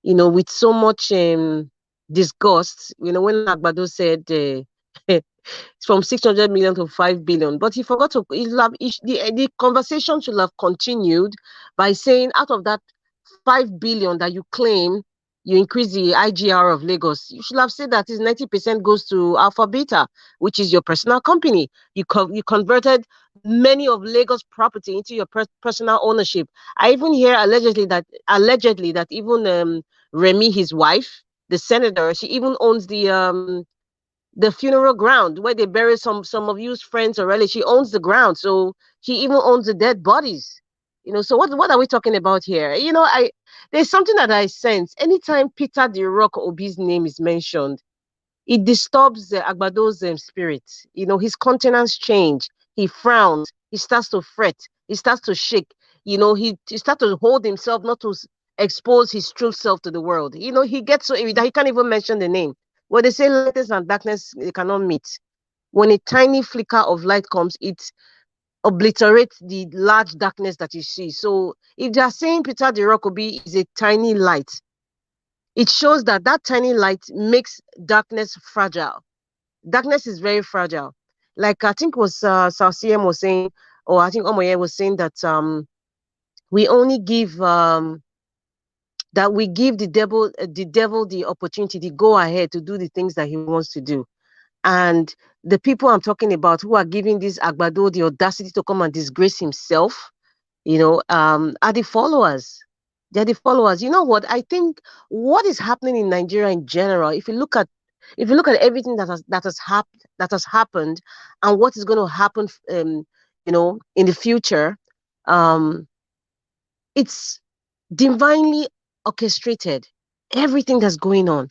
with so much disgust, when Agbado said, from 600 million to 5 billion. But he forgot to, the conversation should have continued by saying, out of that 5 billion that you claim, you increase the IGR of Lagos, you should have said that is 90% goes to Alpha Beta, which is your personal company. You converted many of Lagos property into your personal ownership. I even hear allegedly that even Remy, his wife, the senator, she even owns the funeral ground where they bury some of you's friends or relatives. She owns the ground, so she even owns the dead bodies. So what are we talking about here? There's something that I sense anytime Peter the Rock Obi's name is mentioned. It disturbs Agbado's spirit. His countenance change. He frowns. He starts to fret. He starts to shake. He starts to hold himself not to expose his true self to the world. He gets so irritated. He can't even mention the name. When they say lightness and darkness, they cannot meet. When a tiny flicker of light comes, it obliterates the large darkness that you see. So if they are saying Peter the Rockaby is a tiny light, it shows that tiny light makes darkness fragile. Darkness is very fragile. Like I think was Sir CM was saying, or I think Omoye was saying that we only give that we give the devil the opportunity, the go ahead to do the things that he wants to do. And the people I'm talking about who are giving this Agbado the audacity to come and disgrace himself, are the followers. They're the followers. You know what? I think what is happening in Nigeria in general, if you look at everything that has happened and what is going to happen, in the future, um, it's divinely orchestrated. Everything that's going on.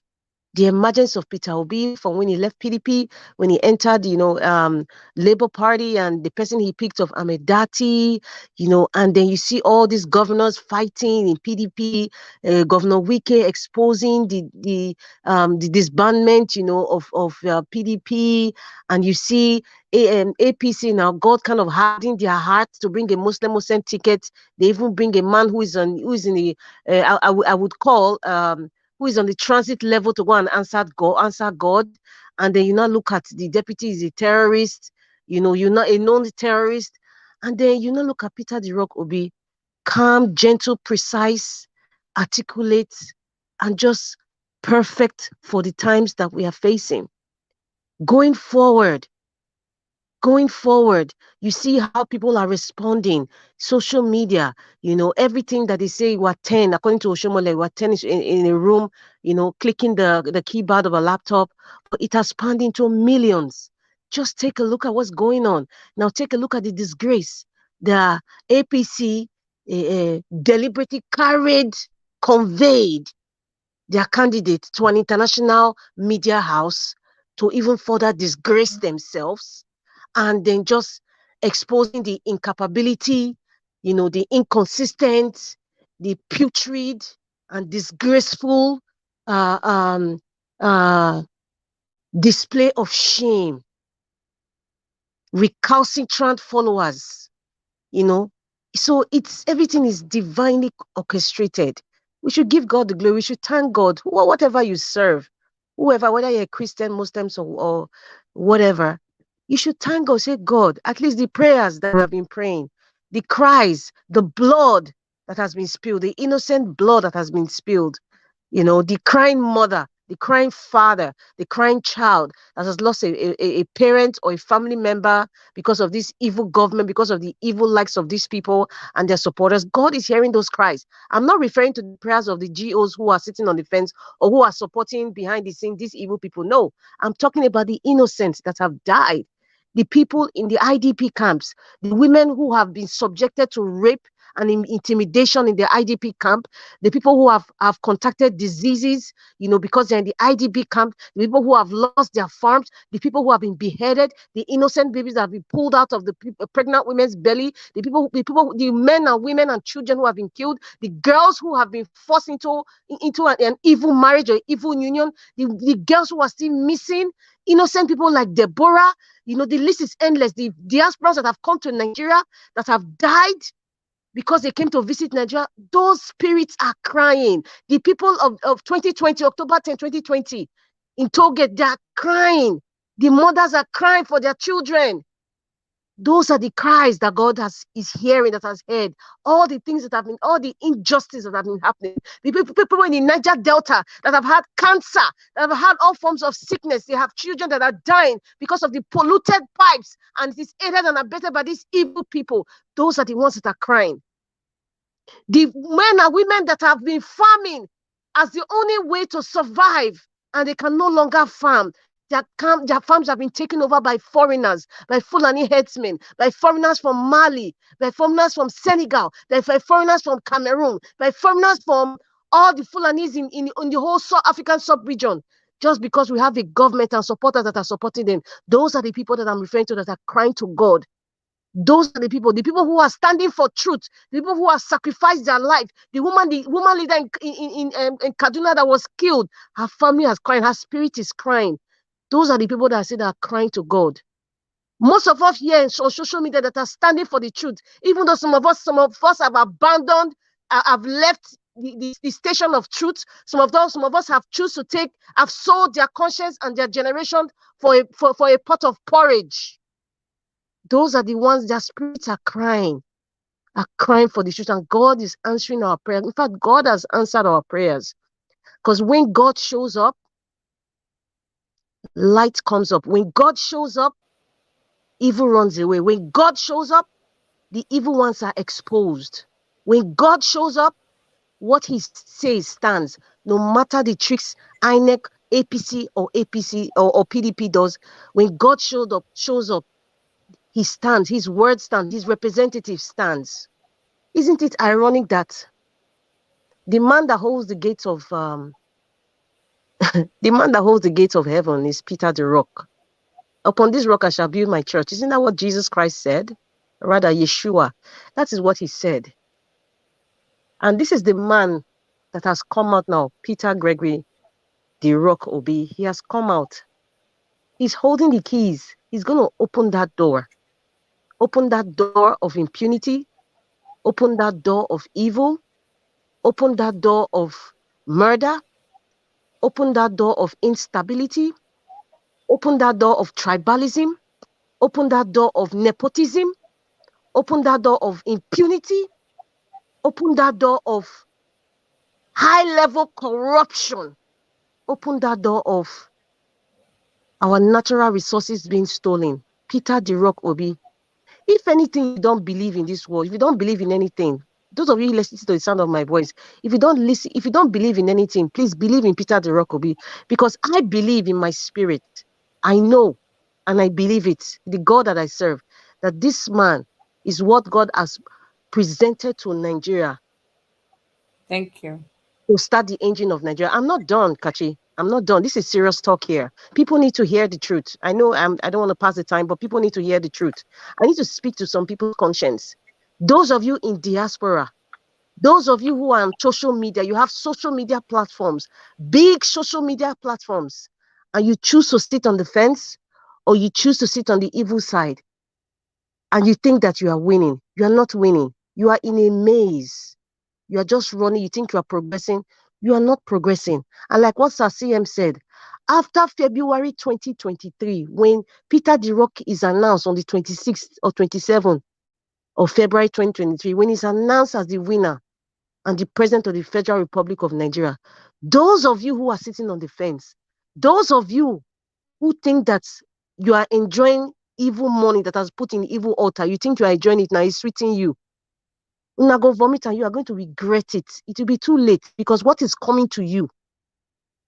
the emergence of Peter Obi from when he left PDP, when he entered, Labour Party, and the person he picked of Ahmed Dati, and then you see all these governors fighting in PDP, Governor Wike exposing the disbandment, of PDP, and you see APC now, God kind of hardening their hearts to bring a Muslim ticket. They even bring a man who is in the, I would call, who is on the transit level to go and answer God. And then you now look at the deputy is a terrorist, you're not a known terrorist. And then you now look at Peter the Rock Obi, calm, gentle, precise, articulate, and just perfect for the times that we are facing. Going forward, you see how people are responding. Social media, everything that they say, we're 10, according to Oshomole, we're 10 in a room, clicking the keyboard of a laptop, but it has spanned into millions. Just take a look at what's going on. Now take a look at the disgrace. The APC deliberately conveyed their candidate to an international media house to even further disgrace themselves, and then just exposing the incapability, the inconsistent, the putrid and disgraceful uh, um, uh, display of shame, recalcitrant followers, So everything is divinely orchestrated. We should give God the glory. We should thank God, whatever you serve, whoever, whether you're a Christian, Muslims, or whatever. You should thank God. Say, God, at least the prayers that we have been praying, the cries, the blood that has been spilled, the innocent blood that has been spilled, the crying mother, the crying father, the crying child that has lost a parent or a family member because of this evil government, because of the evil likes of these people and their supporters. God is hearing those cries. I'm not referring to the prayers of the GOs who are sitting on the fence or who are supporting behind the scene these evil people. No, I'm talking about the innocents that have died, the people in the IDP camps, the women who have been subjected to rape and intimidation in the IDP camp, the people who have contacted diseases, because they're in the IDP camp, the people who have lost their farms, the people who have been beheaded, the innocent babies that have been pulled out of the pregnant women's belly, the men and women and children who have been killed, the girls who have been forced into an evil marriage or evil union, the girls who are still missing, innocent people like Deborah. The list is endless. The diasporas that have come to Nigeria that have died because they came to visit Nigeria, those spirits are crying. The people of 2020, October 10, 2020, in Toget, they are crying. The mothers are crying for their children. Those are the cries that God is hearing, that has heard. All the things that have been, all the injustices that have been happening. The people in the Niger Delta that have had cancer, that have had all forms of sickness. They have children that are dying because of the polluted pipes, and it is aided and abetted by these evil people. Those are the ones that are crying. The men and women that have been farming as the only way to survive, and they can no longer farm. Their farms have been taken over by foreigners, by Fulani herdsmen, by foreigners from Mali, by foreigners from Senegal, by foreigners from Cameroon, by foreigners from all the Fulanis in the whole African sub-region. Just because we have a government and supporters that are supporting them. Those are the people that I'm referring to that are crying to God. Those are the people who are standing for truth, the people who have sacrificed their life. The woman leader in Kaduna that was killed, her family is crying, her spirit is crying. Those are the people that I say that are crying to God. Most of us here on social media that are standing for the truth, even though some of us have abandoned, have left the station of truth. Some of us have have sold their conscience and their generation for a pot of porridge. Those are the ones, their spirits are crying for the truth, and God is answering our prayers. In fact, God has answered our prayers, because when God shows up, light comes up. When God shows up, evil runs away. When God shows up, the evil ones are exposed. When God shows up, what he says stands, no matter the tricks INEC, APC or PDP does. When God shows up, he stands, his word stands, his representative stands. Isn't it ironic that the man that holds the gates of The man that holds the gates of heaven is Peter the Rock. Upon this rock I shall build my church. Isn't that what Jesus Christ said? Rather, Yeshua. That is what he said. And this is the man that has come out now, Peter Gregory, the Rock Obi. He has come out. He's holding the keys. He's going to open that door. Open that door of impunity. Open that door of evil. Open that door of murder. Open that door of instability. Open that door of tribalism. Open that door of nepotism. Open that door of impunity. Open that door of high-level corruption. Open that door of our natural resources being stolen. Peter the Rock Obi. If anything, you don't believe in this world, if you don't believe in anything, those of you listening to the sound of my voice, if you don't believe in anything, please believe in Peter the Rock Obi, because I believe in my spirit. I know and I believe it, the God that I serve, that this man is what God has presented to Nigeria. Thank you. To start the engine of Nigeria. I'm not done, Kachi. I'm not done. This is serious talk here. People need to hear the truth. I know I don't want to pass the time, but people need to hear the truth. I need to speak to some people's conscience. Those of you in diaspora, those of you who are on social media, you have social media platforms, big social media platforms, and you choose to sit on the fence or you choose to sit on the evil side, and you think that you are winning. You are not winning. You are in a maze. You are just running. You think you are progressing. You are not progressing. And like what Sir CM said, after February 2023, when Peter the Rock is announced on the 26th or 27th of February 2023, when he's announced as the winner and the president of the Federal Republic of Nigeria, those of you who are sitting on the fence, those of you who think that you are enjoying evil money that has put in evil altar, you think you are enjoying it now, it's sweeting you. Una go vomit and you are going to regret it. It will be too late, because what is coming to you?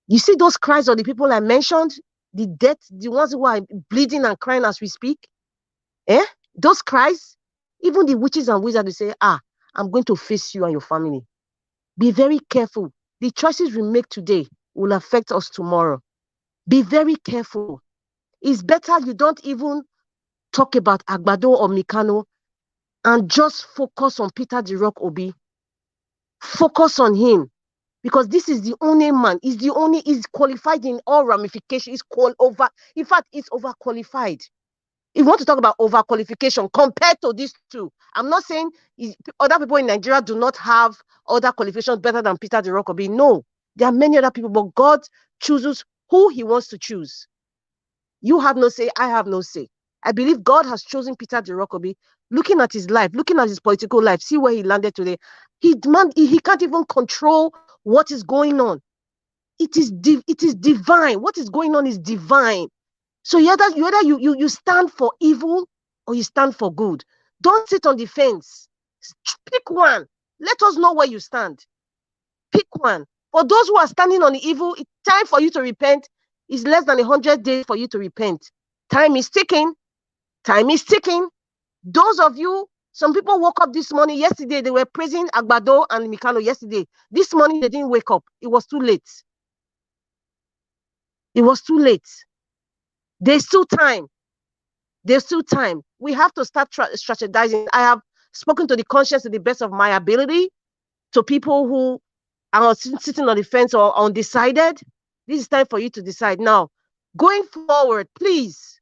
You see those cries of the people I mentioned, the dead, the ones who are bleeding and crying as we speak. Those cries, even the witches and wizards will say, I'm going to face you and your family. Be very careful. The choices we make today will affect us tomorrow. Be very careful. It's better you don't even talk about Agbado or Mikano and just focus on Peter the Rock Obi. Focus on him, because this is the only man. He's qualified in all ramifications. In fact, he's overqualified. If you want to talk about overqualification compared to these two, I'm not saying other people in Nigeria do not have other qualifications better than Peter the Rock Obi. No, there are many other people, but God chooses who he wants to choose. You have no say, I have no say. I believe God has chosen Peter the Rock Obi. Looking at his life, looking at his political life, see where he landed today. He can't even control what is going on. It is divine. What is going on is divine. So you stand for evil or you stand for good. Don't sit on the fence. Pick one. Let us know where you stand. Pick one. For those who are standing on the evil, it's time for you to repent. It's less than 100 days for you to repent. Time is ticking. Time is ticking. Those of you, some people woke up this morning. Yesterday, they were praising Agbado and Mikano yesterday. This morning, they didn't wake up. It was too late. It was too late. There's still time. There's still time. We have to start strategizing. I have spoken to the conscience to the best of my ability, to people who are sitting on the fence or undecided. This is time for you to decide. Now, going forward, please,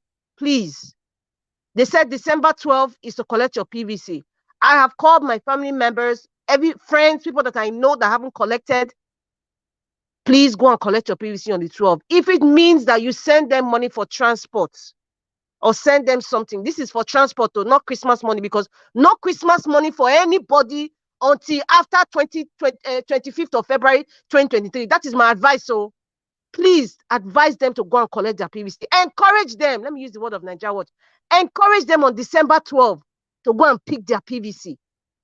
they said December 12th is to collect your PVC. I have called my family members, friends, people that I know that haven't collected. Please go and collect your PVC on the 12th. If it means that you send them money for transport or send them something, this is for transport, though, not Christmas money, because no Christmas money for anybody until after 25th of February 2023. That is my advice. So please advise them to go and collect their PVC. Encourage them. Let me use the word of Nigeria Watch. Encourage them on December 12th to go and pick their PVC.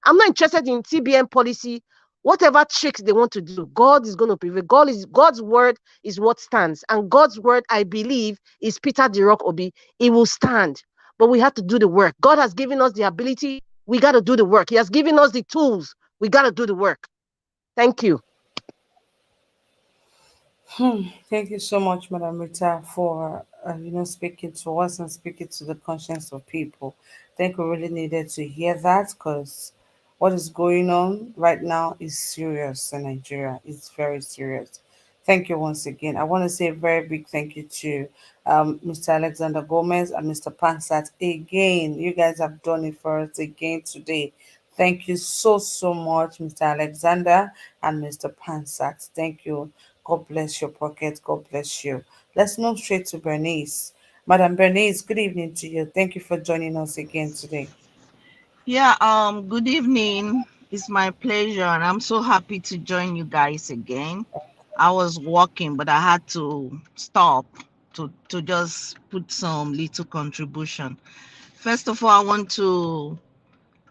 I'm not interested in CBN policy. Whatever tricks they want to do, God is going to prevail. God's word is what stands. And God's word, I believe, is Peter the Rock Obi. It will stand. But we have to do the work. God has given us the ability. We got to do the work. He has given us the tools. We got to do the work. Thank you. Thank you so much, Madam Rita, for speaking to us and speaking to the conscience of people. I think we really needed to hear that because what is going on right now is serious in Nigeria. It's very serious. Thank you once again. I want to say a very big thank you to Mr. Alexander Gomez and Mr. Pansat again. You guys have done it for us again today. Thank you so much, Mr. Alexander and Mr. Pansat. Thank you. God bless your pocket. God bless you. Let's move straight to Bernice. Madam Bernice, good evening to you. Thank you for joining us again today. Yeah, good evening. It's my pleasure, and I'm so happy to join you guys again. I was walking, but I had to stop to just put some little contribution. First of all, I want to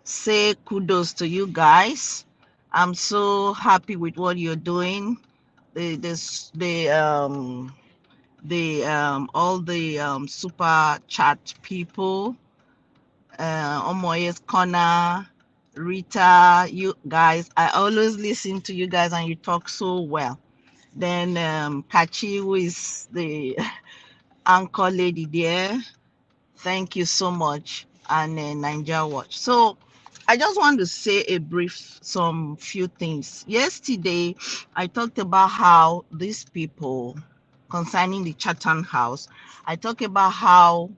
say kudos to you guys. I'm so happy with what you're doing. The all the super chat people, Omoye's Corner, Rita, you guys. I always listen to you guys and you talk so well. Then Kachi, who is the anchor lady there, thank you so much. And Ninja Watch. So I just want to say some few things. Yesterday, I talked about how these people, concerning the Chatham House, I talked about how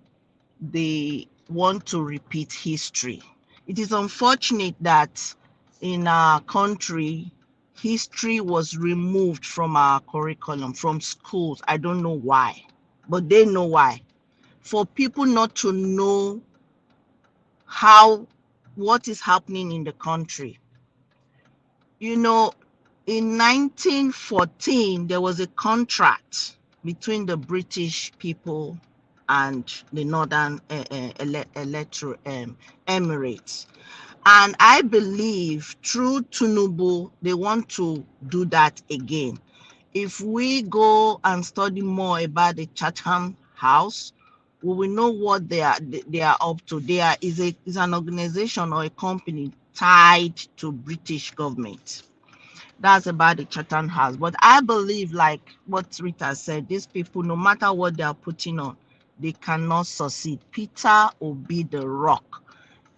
they want to repeat history. It is unfortunate that in our country, history was removed from our curriculum, from schools. I don't know why, but they know why. For people not to know how what is happening in the country. You know, in 1914, there was a contract between the British people and the Northern Emirates. And I believe through Tinubu, they want to do that again. If we go and study more about the Chatham House, we will know what they are up to. Is an organization or a company tied to British government. That's about the Chatham House. But I believe, like what Rita said, these people, no matter what they are putting on, they cannot succeed. Peter Obi the Rock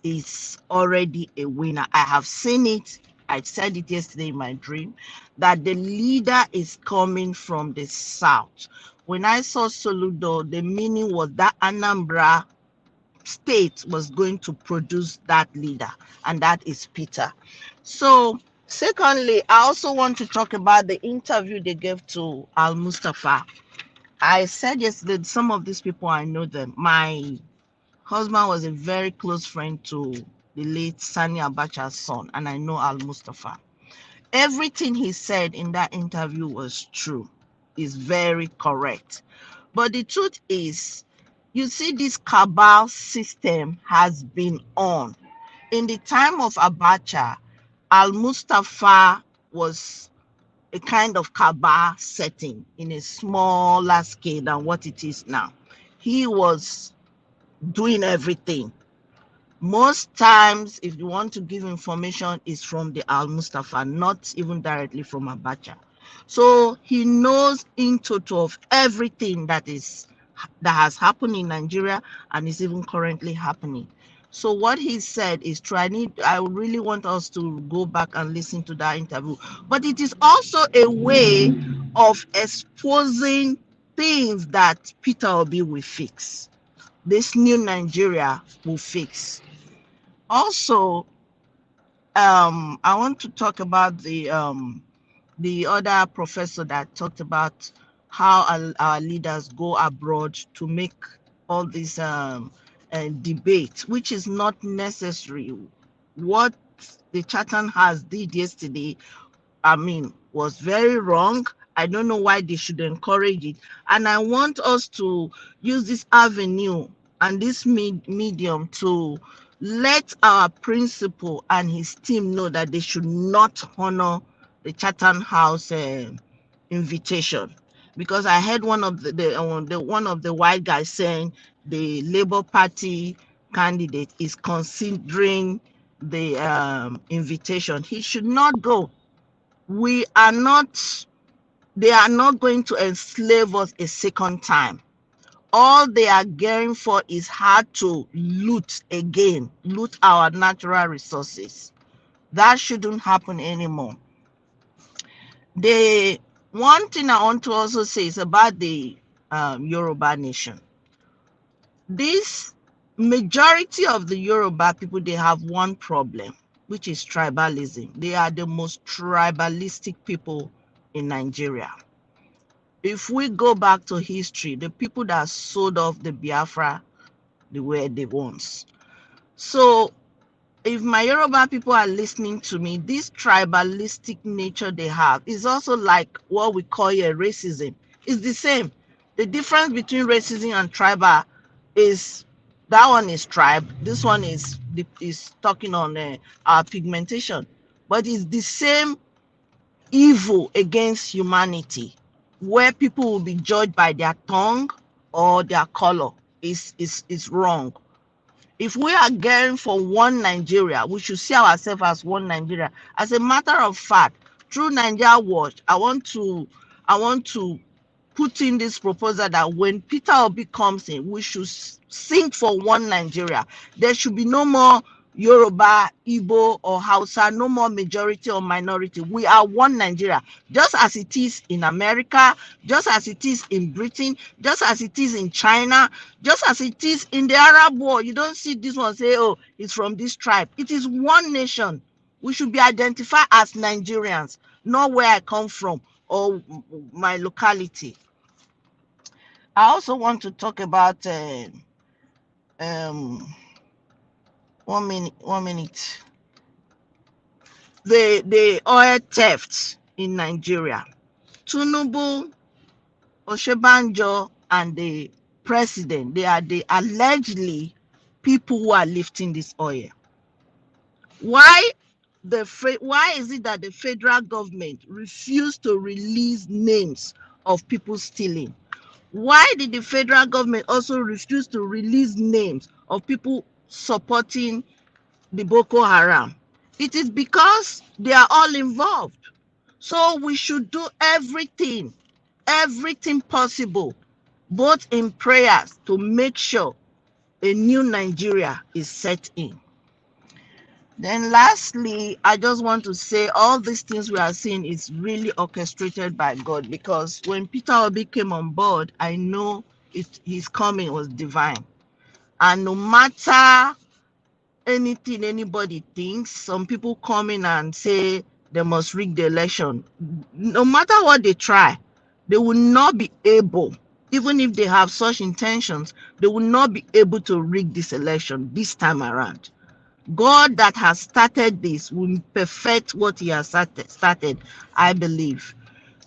is already a winner. I have seen it. I said it yesterday in my dream that the leader is coming from the south. When I saw Soludo, the meaning was that Anambra state was going to produce that leader, and that is Peter. So, secondly, I also want to talk about the interview they gave to Al Mustafa. I said yesterday, some of these people, I know them. My husband was a very close friend to the late Sani Abacha's son, and I know Al Mustafa. Everything he said in that interview was true, is very correct. But the truth is, you see, this cabal system has been on. In the time of Abacha, Al Mustafa was a kind of cabal setting in a smaller scale than what it is now. He was doing everything. Most times, if you want to give information, is from the Al Mustafa, not even directly from Abacha. So he knows in total of everything that has happened in Nigeria and is even currently happening. So what he said is true. I really want us to go back and listen to that interview. But it is also a way of exposing things that Peter Obi will fix. This new Nigeria will fix. Also, I want to talk about the other professor that talked about how our leaders go abroad to make all these debates, which is not necessary. What the Chatham has did yesterday, I mean, was very wrong. I don't know why they should encourage it. And I want us to use this avenue and this medium to let our principal and his team know that they should not honor the Chatham House invitation. Because I heard one of the white guys saying the Labour Party candidate is considering the invitation. He should not go. We are not They are not going to enslave us a second time. All they are gearing for is how to loot again, loot our natural resources. That shouldn't happen anymore. The one thing I want to also say is about the Yoruba nation. This majority of the Yoruba people, they have one problem, which is tribalism. They are the most tribalistic people in Nigeria. If we go back to history, the people that sold off the Biafra, they were the ones. So if my Yoruba people are listening to me, this tribalistic nature they have is also like what we call here racism. It's the same. The difference between racism and tribal is that one is tribe, this one is talking on our pigmentation, but it's the same evil against humanity, where people will be judged by their tongue or their color. Is wrong. If we are gearing for one Nigeria, we should see ourselves as one Nigeria. As a matter of fact, through Nigeria Watch, I want to put in this proposal that when Peter Obi comes in, we should sing for one Nigeria. There should be no more Yoruba, Igbo, or Hausa, no more majority or minority. We are one Nigeria, just as it is in America, just as it is in Britain, just as it is in China, just as it is in the Arab world. You don't see this one say, oh, it's from this tribe. It is one nation. We should be identified as Nigerians, not where I come from or my locality. I also want to talk about um 1 minute. The oil theft in Nigeria. Tinubu, Oshibanjo, and the president, they are the allegedly people who are lifting this oil. Why is it that the federal government refused to release names of people stealing? Why did the federal government also refuse to release names of people supporting the Boko Haram? It is because they are all involved. So we should do everything possible, both in prayers to make sure a new Nigeria is set in. Then lastly, I just want to say all these things we are seeing is really orchestrated by God, because when Peter Obi came on board, I know his coming was divine. And no matter anything anybody thinks, some people come in and say they must rig the election. No matter what they try, they will not be able, even if they have such intentions, they will not be able to rig this election this time around. God that has started this will perfect what he has started, I believe.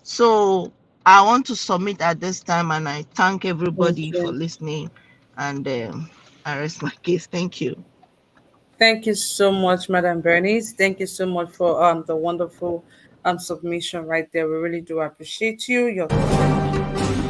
So I want to submit at this time, and I thank everybody for Okay. listening, and I rest my case. Thank you. Thank you so much, Madam Bernice. Thank you so much for the wonderful submission right there. We really do appreciate you, your thoughts.